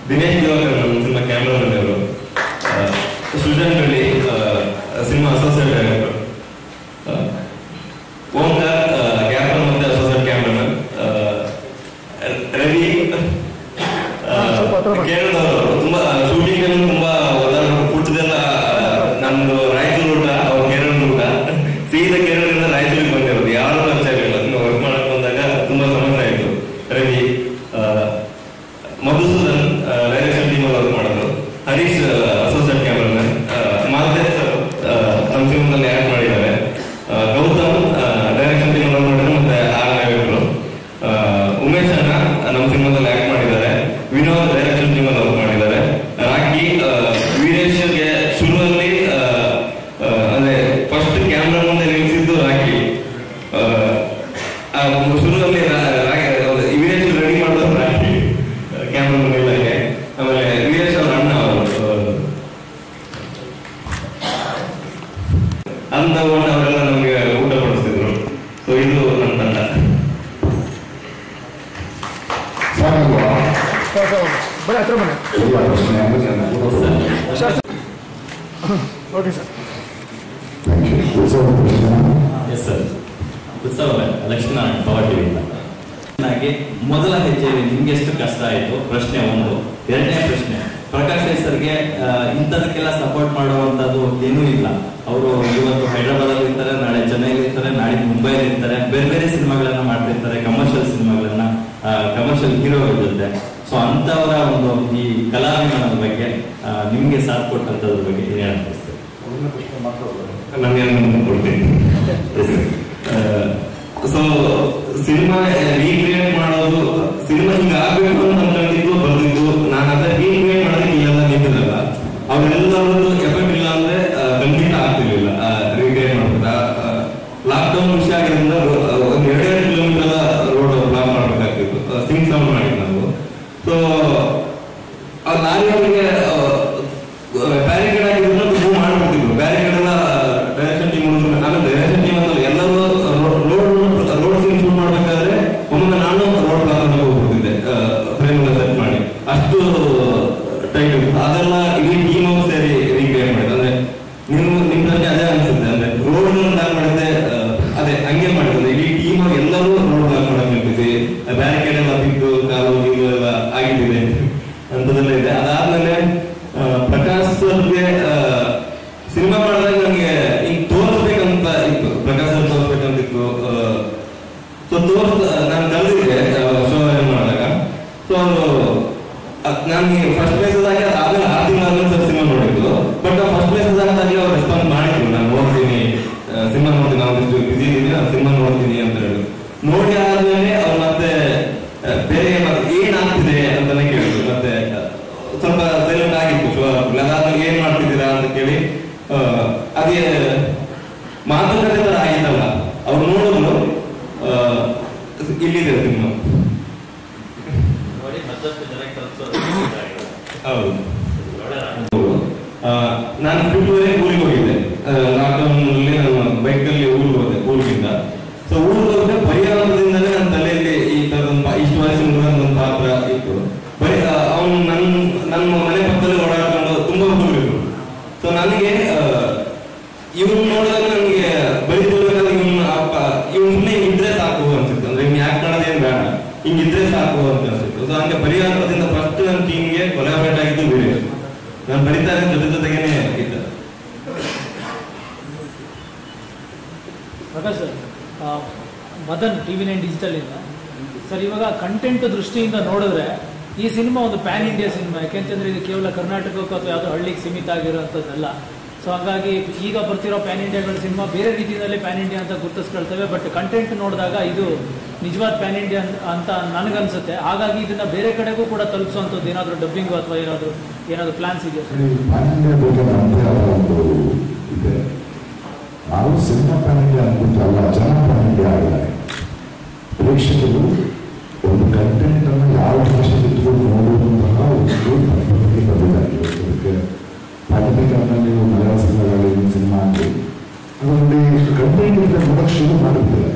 ದಿನೇಶ್ ನಮ್ಮ ಕ್ಯಾಮ್ರಾಮನ್ ಅವರು, Srujan Reddy cinema associate director, Omkar camera ಮತ್ತೆ ಅಸೋಸಿಯೇಟ್ ಕ್ಯಾಮ್ರಾಮನ್, ರವಿ ಕೇರಳದವರು. ತುಂಬಾ ಶೂಟಿಂಗ್ ಅಲ್ಲಿ ತುಂಬಾ ಫುಡ್ದೆಲ್ಲ ನಮ್ದು ರಾಯಚೂರು ಊಟ, ಅವ್ರು ಕೇರಳ ಊಟ, ಸೀದಾ ಕೇರಳದಿಂದ ರಾಯಚೂರಿಗೆ ಬಂದಿರೋದು. ಯಾರು ಪರಿಚಯ ಇಲ್ಲ, ವರ್ಕ್ ಮಾಡಕ್ ಬಂದಾಗ ತುಂಬಾ ಸಮಸ್ಯೆ ಆಯ್ತು. ರವಿ, ಮಧುಸೂದನ್ ಡೈರೆಕ್ಷನ್ ಟೀಮ್ ಅಲ್ಲಿ ವರ್ಕ್ ಮಾಡಿದ್ರು, ಹರೀಶ್ ಅಸೋಸಿಯೇಟ್ ಕ್ಯಾಮ್ರಾಮನ್, ಮಾಲ್ತೇಶ್ ನಮ್ಮ ಸಿನಿಮಾದಲ್ಲಿ ಆಕ್ಟ್ ಮಾಡಿದ್ದಾರೆ, ಗೌತಮ್ ಡೈರೆಕ್ಷನ್ ಟೀಮ್ ವರ್ಕ್ ಮಾಡಿದ್ರು, ಮತ್ತೆ ಡೈರೆಕ್ಟರು ಉಮೇಶ್ ಅಣ್ಣ ನಮ್ಮ ಸಿನಿಮಾದಲ್ಲಿ ಆಕ್ಟ್ ಮಾಡಿದ್ದಾರೆ, ವಿನೋದ್ ಡೈರೆಕ್ಷನ್ ಟೀಮ್ ಅಲ್ಲಿ ವರ್ಕ್ ಮಾಡಿದ್ದಾರೆ, ರಾಕಿ, ವೀರೇಶ್ಗೆ ಶುರುವಲ್ಲಿ ಅಂದ್ರೆ ಫಸ್ಟ್ ಕ್ಯಾಮ್ರಾ ಮುಂದೆ ನಿಲ್ಲಿಸಿದ್ದು ರಾಕಿ. ಶುರುವಲ್ಲಿ ವೀರೇಶ್ ರೆಡಿ ಮಾಡೋದು ರಾಕಿ ಕ್ಯಾಮ್ರಾ ಮುಂದೆ. ಆಮೇಲೆ ವೀರೇಶ್ ಅವ್ರ ಅಣ್ಣ ಅವರು ಅಂತ ಅವರೆಲ್ಲ ನಮ್ಗೆ ಊಟ ಪಡಿಸ್ತಿದ್ರು. ಸೊ ಇದು ನನ್ನ ತಂಡ. ಎಸ್ ಸರ್, ಉತ್ಸವ ಲಕ್ಷ್ಮೀನಾರಾಯಣ ಪವರ್ ಟಿವಿಯಿಂದ. ಮೊದಲ ಹೆಜ್ಜೆಯಲ್ಲಿ ನಿಮ್ಗೆ ಎಷ್ಟು ಕಷ್ಟ ಆಯಿತು? ಪ್ರಶ್ನೆ 1. ಎರಡನೇ ಪ್ರಶ್ನೆ, ಪ್ರಕಾಶ್ ರೈ ಸರ್ಗೆ ಇಂಥದಕ್ಕೆಲ್ಲ ಸಪೋರ್ಟ್ ಮಾಡುವಂಥದ್ದು ಏನೂ ಇಲ್ಲ. ಅವರು ಇವತ್ತು ಹೈದರಾಬಾದಲ್ಲಿ ಇರ್ತಾರೆ, ನಾಳೆ ಚೆನ್ನೈಲಿ ಇರ್ತಾರೆ, ನಾಳೆ ಮುಂಬೈಲಿ ಇರ್ತಾರೆ, ಬೇರೆ ಬೇರೆ ಸಿನಿಮಾಗಳನ್ನ ಮಾಡ್ತಿರ್ತಾರೆ, ಕಮರ್ಷಿಯಲ್ ಸಿನಿಮಾಗಳನ್ನ, ಕಮರ್ಷಿಯಲ್ ಹೀರೋಗಳ ಜೊತೆ. ಸೊ ಅಂಥವರ ಒಂದು ಈ ಕಲಾಭಿಮಾನದ ಬಗ್ಗೆ ನಿಮ್ಗೆ ಸಾಥ್ ಕೊಟ್ಟಂಥದ್ರ ಬಗ್ಗೆ ಏನ್ ಅನಿಸ್ತದೆ? ನನಗೆ ಕೊಡ್ತೀನಿ. ಸೊ ಸಿನಿಮಾ ರೀಕ್ರಿಯೇಟ್ ಮಾಡೋದು, ಸಿನಿಮಾ ಹಿಂಗ ಆಗ್ಬೇಕು ಅಂತ ಅನ್ಕೊಂಡಿದ್ದು ಬರ್ದಿದ್ದು, ನಾನು ಅದೇ ರೀಕ್ರಿಯೇಟ್ ಮಾಡೋದಕ್ಕೆ ಇಲ್ಲೆಲ್ಲ ನಿಂತಿದ್ದಲ್ಲ, ಅವ್ರೆಲ್ಲರದ್ದು ಎಫೆಕ್ಟ್ ಇಲ್ಲ ಅಂದ್ರೆ ಖಂಡಿತ ಆಗ್ತಿರ್ಲಿಲ್ಲ ರೀಕ್ರಿಯೇಟ್ ಮಾಡೋದ. ಲಾಕ್ಡೌನ್ ವಿಷಯ ಆಗಿರೋದ್ರಿಂದ ಒಂದು 2 ಕಿಲೋಮೀಟರ್ ರೋಡ್ ಬ್ಲಾಕ್ ಮಾಡ್ಬೇಕಾಗ್ತಿತ್ತು. ಸಿಂಗ್ ಸೌಂಡ್ ಮಾಡಿದ್ದು ನಾವು. ಸೊ ಆ ಲಾರಿಯವರಿಗೆ ಬ್ಯಾರಿಕೇಡ್ ಆಗಿದ್ರು ಮೂವ್ ಮಾಡ್ಬಿಡ್ತಿದ್ರು. ಬ್ಯಾರಿಕೇಡ್ ಎಲ್ಲ ಡೈರೆಕ್ಷನ್ ಟೀಮ್ ನಾನು ಡೈರೆಕ್ಷನ್ ಟೀಮ್ ಅಂತ ಎಲ್ಲರೂ ರೋಡ್ ಸೀನ್ ಶೂಟ್ ಮಾಡ್ಬೇಕಾದ್ರೆ ಒಮ್ಮೆ ನಾನು ರೋಡ್ ಬ್ಲಾಕ್ ಹೋಗ್ಬಿಡ್ತಿದ್ದೆ, ಫ್ರೇಮ್ ಎಲ್ಲ ಸೆಟ್ ಮಾಡಿ. ಅಷ್ಟು ಟೈಟ್ ಅದೆಲ್ಲ ಇಡೀ ಟೀಮ್ ಅವ್ರು ಸೇರಿ ರೀಕ್ರಿಯೇಟ್ ಮಾಡಿದ್ರು. ಅಂದ್ರೆ ನಿಮ್ ಪ್ರಶ್ನೆ ಅದೇ ಅನ್ಸುತ್ತೆ, ಅಂದ್ರೆ ರೋಡ್ ಬ್ಲಾಕ್ ಮಾಡಿದ್ರೆ ಅದೇ ಹಂಗೆ ಮಾಡಿದ್ರು. ಇಡೀ ಟೀಮ್ ಅವ್ರು ಎಲ್ಲರೂ ರೋಡ್ ಬ್ಲಾಕ್ ಮಾಡಕ್ ನಿಂತಿದ್ವಿ, ಬ್ಯಾರಿಕೇಡ್ ಎಲ್ಲ ಬಿದ್ದು ಕಾಲು ಇದು ಎಲ್ಲ ಆಗಿದ್ದಿದೆ ಅಂತದೆಲ್ಲ ಇದೆ. ಅದಾದ್ಮೇಲೆ ಪ್ರಕಾಶ್ ಸರ್ಗೆ ಸಿನಿಮಾ ಮಾಡಿದಾಗ ನನಗೆ ಈಗ ತೋರಿಸ್ಬೇಕಂತ ಇತ್ತು, ಪ್ರಕಾಶ್ ಸರ್ ತೋರಿಸ್ಬೇಕಂತಿತ್ತು. ಸ್ವಲ್ಪ ಸೈಲೆಂಟ್ ಆಗಿತ್ತು. ಅದಾದ್ಮೇಲೆ ಏನ್ ಮಾಡ್ತಿದ್ದೀರಾ ಅಂತ ಕೇಳಿ ಅದೇ ಮಾತುಕತೆ ತರ ಆಗಿತ್ತಲ್ಲ, ಅವ್ರು ನೋಡಿದ್ರು ಇಲ್ಲಿದೆ ಸಿನಿಮಾ. ಹೌದು, ನಾನು ಫೆಬ್ರವರಿ ಊರಿಗೆ ಹೋಗಿದ್ದೆ. ಲಾಕ್ಡೌನ್ ನಲ್ಲಿ ನಾನು ಬೈಕಲ್ಲಿ ಊರಿಗೆ ಹೋದೆ ಊರಿಗಿಂದ. ಸೊ ಊರಿಗೆ ಹೋದ್ರೆ ಪರಿಹಾರದಿಂದಲೇ ನನ್ನ ತಲೆಯಲ್ಲಿ ಈ ತರದ ಇಷ್ಟು ವಯಸ್ಸಿನ ಒಂದು ಪಾತ್ರ ಇತ್ತು. ಅವನು ನನ್ನ ಮನೆ ಪಕ್ಕದಲ್ಲಿ ಓಡಾಡ್ಕೊಂಡು ತುಂಬಾ ಹುಡುಗರು. ಸೊ ನನಗೆ ಇವ್ನು ನೋಡಿದಾಗ ನನಗೆ ಬರೀತಿರ್ಬೇಕಾದ್ರೆ ಇವ್ನು ಸುಮ್ಮನೆ ಹಿಂಗಿದ್ರೆ ಸಾಕು ಅನ್ಸುತ್ತೆ. ಅಂದ್ರೆ ಇವ್ನು ಯಾಕೆ ಮಾಡೋದೇನು ಬೇಡ, ಹಿಂಗಿದ್ರೆ ಸಾಕು ಅಂತ ಅನ್ಸುತ್ತೆ. ಸೊ ಹಂಗೆ ಪರಿಹಾರದಿಂದ ಫಸ್ಟ್ ನನ್ನ ಟೀಮ್ಗೆ ಕೊಲಾಬರೇಟ್ ಆಗಿದ್ದು ವೀರೇಶ್. ನಾನು ಬರೀತಾರೆ ಜೊತೆಗೇನೆ ಇದ್ದ. Prakash sir, Madan TV9 digital ಇಂದ ಸರ್, ಇವಾಗ ಕಂಟೆಂಟ್ ದೃಷ್ಟಿಯಿಂದ ನೋಡಿದ್ರೆ ಈ ಸಿನಿಮಾ ಒಂದು ಪ್ಯಾನ್ ಇಂಡಿಯಾ ಸಿನಿಮಾ. ಯಾಕೆಂತಂದ್ರೆ ಇದು ಕೇವಲ ಕರ್ನಾಟಕಕ್ಕೂ ಅಥವಾ ಯಾವುದೋ ಹಳ್ಳಿಗೆ ಸೀಮಿತ ಆಗಿರೋಂಥದ್ದಲ್ಲ. ಸೊ ಹಾಗಾಗಿ ಈಗ ಬರ್ತಿರೋ ಪ್ಯಾನ್ ಇಂಡಿಯಾಗಳ ಸಿನಿಮಾ ಬೇರೆ ರೀತಿಯಲ್ಲಿ ಪ್ಯಾನ್ ಇಂಡಿಯಾ ಅಂತ ಗುರುತಿಸ್ಕೊಳ್ತೇವೆ. ಬಟ್ ಕಂಟೆಂಟ್ ನೋಡಿದಾಗ ಇದು ನಿಜವಾದ ಪ್ಯಾನ್ ಇಂಡಿಯಾ ಅಂತ ನನಗನ್ಸುತ್ತೆ. ಹಾಗಾಗಿ ಇದನ್ನ ಬೇರೆ ಕಡೆಗೂ ಕೂಡ ತಲುಪಿಸುವಂಥದ್ದು ಏನಾದರೂ ಡಬ್ಬಿಂಗು ಅಥವಾ ಏನಾದರೂ ಪ್ಲಾನ್ಸ್ ಇದೆಯಾ? ಪ್ಯಾನ್ ಇಂಡಿಯಾ ಬಗ್ಗೆ ನಮ್ಮದೇ ಆದ ಒಂದು ಇದೆ. ನಾವು ಸಿನಿಮಾ ಪ್ಯಾನ್ ಇಂಡಿಯಾ ಅನ್ಬಿಟ್ಟಲ್ಲ, ಜನ ಪ್ಯಾನ್ ಇಂಡಿಯಾ ಆಗಿದ್ದಾರೆ. ಪ್ರೇಕ್ಷಕರು ಒಂದು ಕಂಟೆಂಟ್ ಅನ್ನು ಯಾವ ಭಾಷೆಯಲ್ಲಿ ಇಟ್ಕೊಂಡು ನೋಡುವಂತಹ ಒಂದು ಪರಿಸ್ಥಿತಿ ಬಂದಿದ್ದಾರೆ. ಅದಕ್ಕೆ ಪಾಂಡಿಕರ್ನಲ್ಲಿ ನೀವು ಮಲಯಾಳ ಸಿನಿಮಾಗಳಲ್ಲಿ ಸಿನಿಮಾ ಅಂತ ಅದರಲ್ಲಿ ಕಂಟೆಂಟ್ ಇದ್ರೆ ನೋಡೋಕೆ ಶುರು ಮಾಡಿರ್ತಾರೆ.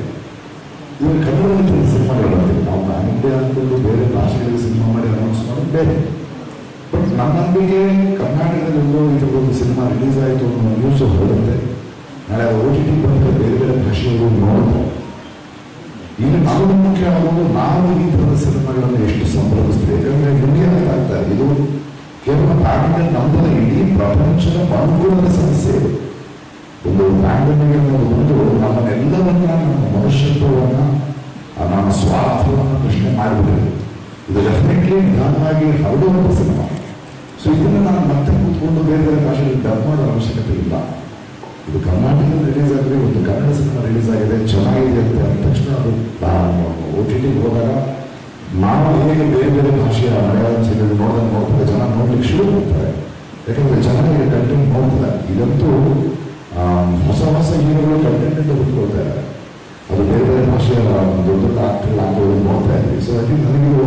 ಇವಾಗ ಕನ್ನಡದಲ್ಲಿ ಸಿನಿಮಾಗಳು ಬರ್ತೀವಿ. ನಾವು ಪ್ಯಾನ್ ಇಂಡಿಯಾ ಅಂದ್ಕೊಂಡು ಬೇರೆ ಭಾಷೆಗಳಲ್ಲಿ ಸಿನಿಮಾ ಮಾಡಿ ಅನೌನ್ಸ್ ಮಾಡೋದು ಬೇರೆ. ಬಟ್ ನನ್ನ ನಂಬಿಕೆ ಕರ್ನಾಟಕದಲ್ಲೂ ಇದಕ್ಕೊಂದು ಸಿನಿಮಾ ರಿಲೀಸ್ ಆಯಿತು ಅನ್ನೋ ನ್ಯೂಸ್ ಹೊರಡುತ್ತೆ. ನಾಳೆ OTT ಬಂದರೆ ಬೇರೆ ಬೇರೆ ಭಾಷೆಗಳು ನೋಡ್ತಾರೆ. ಈಗ ನಾವು ಮುಖ್ಯ ಆಗೋದು ನಾವು ಈ ಥರದ ಸಿನಿಮಾಗಳನ್ನು ಎಷ್ಟು ಸಂಭ್ರಮಿಸ್ತೀವಿ. ಯಾಕಂದರೆ ನಿಮಗೆ ಆಗ್ತಾರೆ ಇದು ಕೇವಲ ಪ್ಯಾಂಡಮಿಕ್ ನಮ್ಮದಲ್ಲ, ಇಡೀ ಪ್ರಪಂಚದ ಅನುಕೂಲದ ಸಮಸ್ಯೆ ಇದೆ. ಒಂದು ಪ್ಯಾಂಡಮಿಕ್ ಅನ್ನೋದು ಬಂದು ನಮ್ಮನ್ನೆಲ್ಲವನ್ನ, ನಮ್ಮ ಮನುಷ್ಯತ್ವವನ್ನು, ನಮ್ಮ ಸ್ವಾರ್ಥವನ್ನು ಪ್ರಶ್ನೆ ಮಾಡಿಬಿಟ್ಟಿದೆ. ಇದು ಡೆಫಿನೆಟ್ಲಿ ನಿಧಾನವಾಗಿ ಹರಡುವಂಥ ಸಿನಿಮಾ. ಸೊ ಇದನ್ನು ನಾನು ಮತ್ತೆ ಕೂತ್ಕೊಂಡು ಬೇರೆ ಬೇರೆ ಭಾಷೆಯಲ್ಲಿ ಡಬ್ ಮಾಡೋ ಅವಶ್ಯಕತೆ ಇಲ್ಲ. ಇದು ಕರ್ನಾಟಕದಲ್ಲಿ ರಿಲೀಸ್ ಆದರೆ ಒಂದು ಕನ್ನಡ ಸಿನಿಮಾ ರಿಲೀಸ್ ಆಗಿದೆ, ಚೆನ್ನಾಗಿದೆ ಅಂತ ಅಂದ ತಕ್ಷಣ ಅದು OTT ಹೋದಾಗ ನಾವು ಹೇಗೆ ಬೇರೆ ಬೇರೆ ಭಾಷೆಯ ಮಲಯಾಳಂ ಸಿನಿಮಾ ನೋಡ್ತಾರೆ, ಜನ ನೋಡ್ಲಿಕ್ಕೆ ಶುರು ಮಾಡ್ತಾರೆ. ಯಾಕಂದರೆ ಜನ ಈಗ ಕಂಟೆಂಟ್ ನೋಡ್ತಾರೆ. ಇದಂತೂ ಹೊಸ ಹೊಸ ಹೀರೋಗಳು ಕಂಟೆಂಟ್ ಅಂತ ಹುಡ್ಕೊಳ್ತಾ ಇದ್ದಾರೆ. ಅದು ಬೇರೆ ಬೇರೆ ಭಾಷೆಯ ದೊಡ್ಡ ದೊಡ್ಡ ಆಕ್ಟರ್ ಹಾಕೋದು ನೋಡ್ತಾ ಇದ್ವಿ. ಸೊ ಐ ಥಿಂಕ್ ನನಗೂ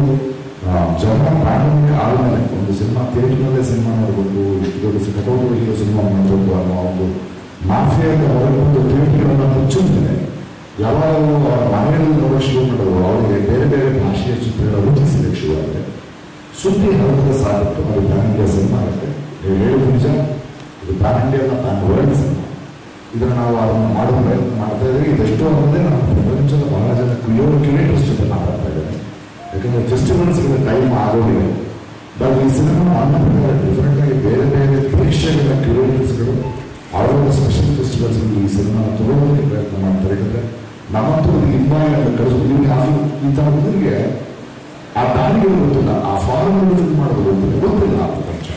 ಜನ ಪ್ಯಾಂಡಮಿಕ್ ಆದಮೇಲೆ ಒಂದು ಸಿನಿಮಾ ಥಿಯೇಟರ್ನಲ್ಲೇ ಸಿನಿಮಾ ನೋಡಬೇಕು, ದೊಡ್ಡ ಕಟೌಟ್ ಹೀರೋ ಸಿನಿಮಾ ನೋಡಬೇಕು ಅನ್ನೋ ಒಂದು ಮಾಫಿಯಾದ ಒಂದು ಥಿಯೇಟರ್ಗಳನ್ನು ಮುಚ್ಚಿದೆ. ಯಾವಾಗ ಅವರ ಮನೆಯಲ್ಲಿ ನೋಡೋ ಶುರು ಮಾಡೋದು, ಅವರಿಗೆ ಬೇರೆ ಬೇರೆ ಭಾಷೆಯ ಚಿತ್ರಗಳ ರೂಪಿಸಿದೆ ಶುರುವಾಗಿದೆ. ಸುದ್ದಿ ಹರಡದ ಸಾಕು ಅದು ಪ್ಯಾನ್ ಇಂಡಿಯಾ ಸಿನಿಮಾ ಆಗುತ್ತೆ. ನೀವು ಹೇಳೋದು ನಿಜ, ಇದು ಪ್ಯಾನ್ ಇಂಡಿಯಾದ ಪ್ಯಾನ್ ವರ್ಲ್ಡ್ ಸಿನಿಮಾ. ಇದನ್ನು ನಾವು ಅದನ್ನು ಮಾಡೋ ಪ್ರಯತ್ನ ಮಾಡ್ತಾ ಇದ್ದೀವಿ. ಇದೆಷ್ಟೋ ಅನ್ನೋದೇ ನಾವು ಪ್ರಪಂಚದ ಬಹಳ ಜನ ಕ್ರಿಯೇಟರ್ಸ್ ಜೊತೆ ಮಾತಾಡ್ತಾ ಇದ್ದೇನೆ. ಯಾಕಂದರೆ ಫೆಸ್ಟಿವಲ್ಸ್ಗಳ ಟೈಮ್ ಆಗೋದಿದೆ. ಬಟ್ ಈ ಸಿನಿಮಾ ನನ್ನ ಪ್ರಕಾರ ಡಿಫ್ರೆಂಟ್ ಆಗಿ ಬೇರೆ ಬೇರೆ ಪ್ರೇಕ್ಷಕರ ಕ್ರಿಯೇಟರ್ಸ್ಗಳು ಅವರ ಸ್ಪೆಷಲ್ ಫೆಸ್ಟಿವಲ್ಸ್ಗಳು ಈ ಸಿನಿಮಾ ತಗೊಳ್ಳೋದಕ್ಕೆ ಪ್ರಯತ್ನ ಮಾಡ್ತಾರೆ. ಯಾಕಂದರೆ ನಮ್ಮಂತೂ ಹಿಂಬಾಯಿ ಅಂತ ಕಳಿಸೋದು ಇವ್ರಿಗೆ ಈ ಥರ ಹುಡುಗರಿಗೆ ಆ ದಾರಿಗಳು ಗೊತ್ತಿಲ್ಲ, ಆ ಫಾರ್ಮ್ಗಳು ಮಾಡೋದು ಗೊತ್ತಿಲ್ಲ ಆ ಪ್ರಪಂಚ.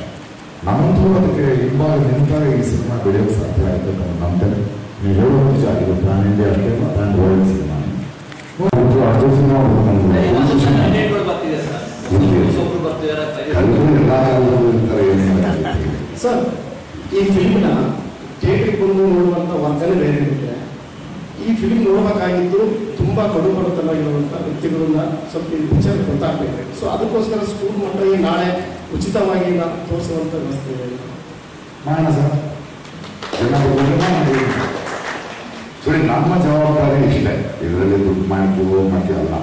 ನಮ್ಮಂತೂ ಅದಕ್ಕೆ ಹಿಂಬಾಗಿ ನಿಂತಾಗ ಈ ಸಿನಿಮಾ ಬೆಳೆಯೋಕ್ಕೆ ಸಾಧ್ಯ ಆಗುತ್ತೆ ಅಂತ ನಂಬ್ತೇನೆ. ನೀವು ಹೇಳೋದು ನಿಜ, ಇದು ಪ್ಯಾನ್ ಇಂಡಿಯಾ ಅಷ್ಟೇ ಪ್ಯಾನ್ ವರ್ಲ್ಡ್ ಸಿನಿಮಾ. ಅದು ಸಿನಿಮಾ ಸರ್, ಈ ಫಿಲ್ಮ್ನ ಥಿಯೇಟ್ರಿಗೆ ಬಂದು ನೋಡುವಂಥ ವರ್ಗನೇ ಬೇರೆ ಇರುತ್ತೆ. ಈ ಫಿಲ್ಮ್ ನೋಡಬೇಕಾಗಿದ್ದು ತುಂಬ ಕಡುಬಡತನಾಗಿರುವಂಥ ವ್ಯಕ್ತಿಗಳನ್ನ ಸ್ವಲ್ಪ ಈ ಪಿಕ್ಚರ್ ಗೊತ್ತಾಗಬೇಕು. ಸೊ ಅದಕ್ಕೋಸ್ಕರ ಸ್ಕೂಲ್ ಮಕ್ಕಳಿಗೆ ನಾಳೆ ಉಚಿತವಾಗಿ ತೋರಿಸುವಂಥ ವ್ಯವಸ್ಥೆ ಇದೆ. ಮಾಡೋಣ ಸರ್, ಸರಿ. ನಮ್ಮ ಜವಾಬ್ದಾರಿ ಇಷ್ಟೇ, ಇದರಲ್ಲಿ ದುಡ್ಡು ಮಾಡ್ತೀವಿ ಅಲ್ಲ.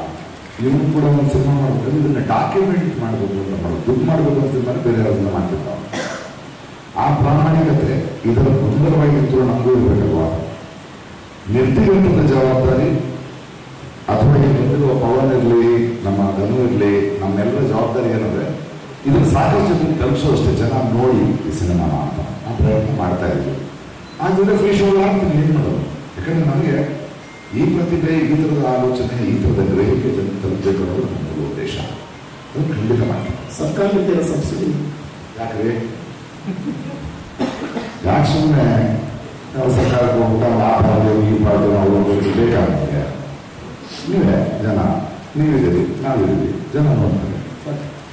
ಇವನು ಕೂಡ ಒಂದು ಸಿನಿಮಾ ಮಾಡಬೇಕು, ಇದನ್ನ ಡಾಕ್ಯುಮೆಂಟ್ ಮಾಡಬೇಕು ಅಂತ ಮಾಡೋದು. ದುಡ್ಡು ಮಾಡಬೇಕು ಅಂತ ಸಿನಿಮಾ ಬೇರೆ ಯಾವ್ದನ್ನ ಮಾಡ್ತಿರ್ತಾವೆ. ಆ ಪ್ರಾಮಾಣಿಕತೆ ಇದರ ಸುಂದರವಾಗಿತ್ತು ನಮಗೂ ಇರಬೇಕಲ್ವಾ. ನಿರ್ದಿಗಂತದ ಜವಾಬ್ದಾರಿ ಅಥವಾ ಬಂದಿರುವ ಪವನ್ ಇರಲಿ, ನಮ್ಮ ಧನು ಇರಲಿ, ನಮ್ಮೆಲ್ಲರ ಜವಾಬ್ದಾರಿ ಏನಂದ್ರೆ ಇದನ್ನು ಸಾಕಷ್ಟು ಜನ ತಲುಪಿಸುವಷ್ಟೇ ಜನ ನೋಡಿ ಈ ಸಿನಿಮಾನ ಅಂತ ಆ ಪ್ರಯತ್ನ ಮಾಡ್ತಾ ಇದ್ದೀವಿ. ಆದರೆ ಫ್ರೀ ಶೋ ಆಗ್ತೀನಿ ಏನು ಮಾಡೋದು. ಯಾಕಂದ್ರೆ ನನಗೆ ಈ ಪ್ರತಿಭೆ, ಈ ಥರದ ಆಲೋಚನೆ, ಈ ಥರದ ಗ್ರಹಿಕೆ ಜನ ತಲುಪಬೇಕು ಅನ್ನೋದು ನಮ್ಮ ಉದ್ದೇಶ. ಅದು ಖಂಡಿತ ಮಾಡ್ತೀವಿ. ಸರ್ಕಾರದಿಂದ ಸಬ್ಸಿಡಿ ಯಾಕ್ರಿ? ಯಾಕೆ ಸುಮ್ಮನೆ ನಾವು ಸರ್ಕಾರಕ್ಕೆ ಹೋಗ್ಬಿಟ್ಟು ಲಾಭ ಆಗಲಿ ಈ ಪಾರ್ಟಿ ನಾವು ಬೇಕಾಗುತ್ತೆ. ನೀವೇ ಜನ, ನೀವಿದ್ದೀರಿ, ನಾವಿದ್ದೀವಿ, ಜನ ನೋಡ್ತಾರೆ.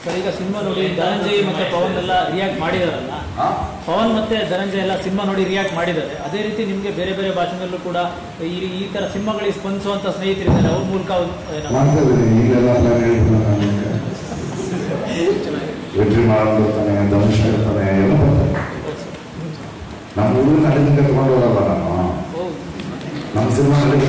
ಸರ್ ಈಗ ಸಿನಿಮಾ ನೋಡಿ ಧನಂಜಯ್ ಮತ್ತೆ ಪವನ್ ಎಲ್ಲ ರಿಯಾಕ್ಟ್ ಮಾಡಿದಾರಲ್ಲ, ಪವನ್ ಮತ್ತೆ ಧನಂಜಯ್ ಎಲ್ಲ ಸಿನಿಮಾ ನೋಡಿ ರಿಯಾಕ್ಟ್ ಮಾಡಿದ್ದಾರೆ. ಅದೇ ರೀತಿ ನಿಮಗೆ ಬೇರೆ ಬೇರೆ ಭಾಷೆನಲ್ಲೂ ಕೂಡ ಈ ತರ ಸಿನಿಮಾಗಳಿಗೆ ಸ್ಪಂದಿಸುವಂತ ಸ್ನೇಹಿತರಿದ್ದಾರೆ, ಅವ್ರ ಮೂಲಕ ವೆಟ್ರಿ ಮಾಡ್ತಾನೆ, ಧನುಷ್ ಇರ್ತಾನೆ, ಎಲ್ಲ ಬರ್ತಾರೆ. ನಮ್ಮ ಊರಿನ ನಡಿಗೆ ತಗೊಂಡು ಹೋಗಲ್ಲ ನಾನು. ನಮ್ಮ ಸಿನಿಮಾ ನಡಿಗೆ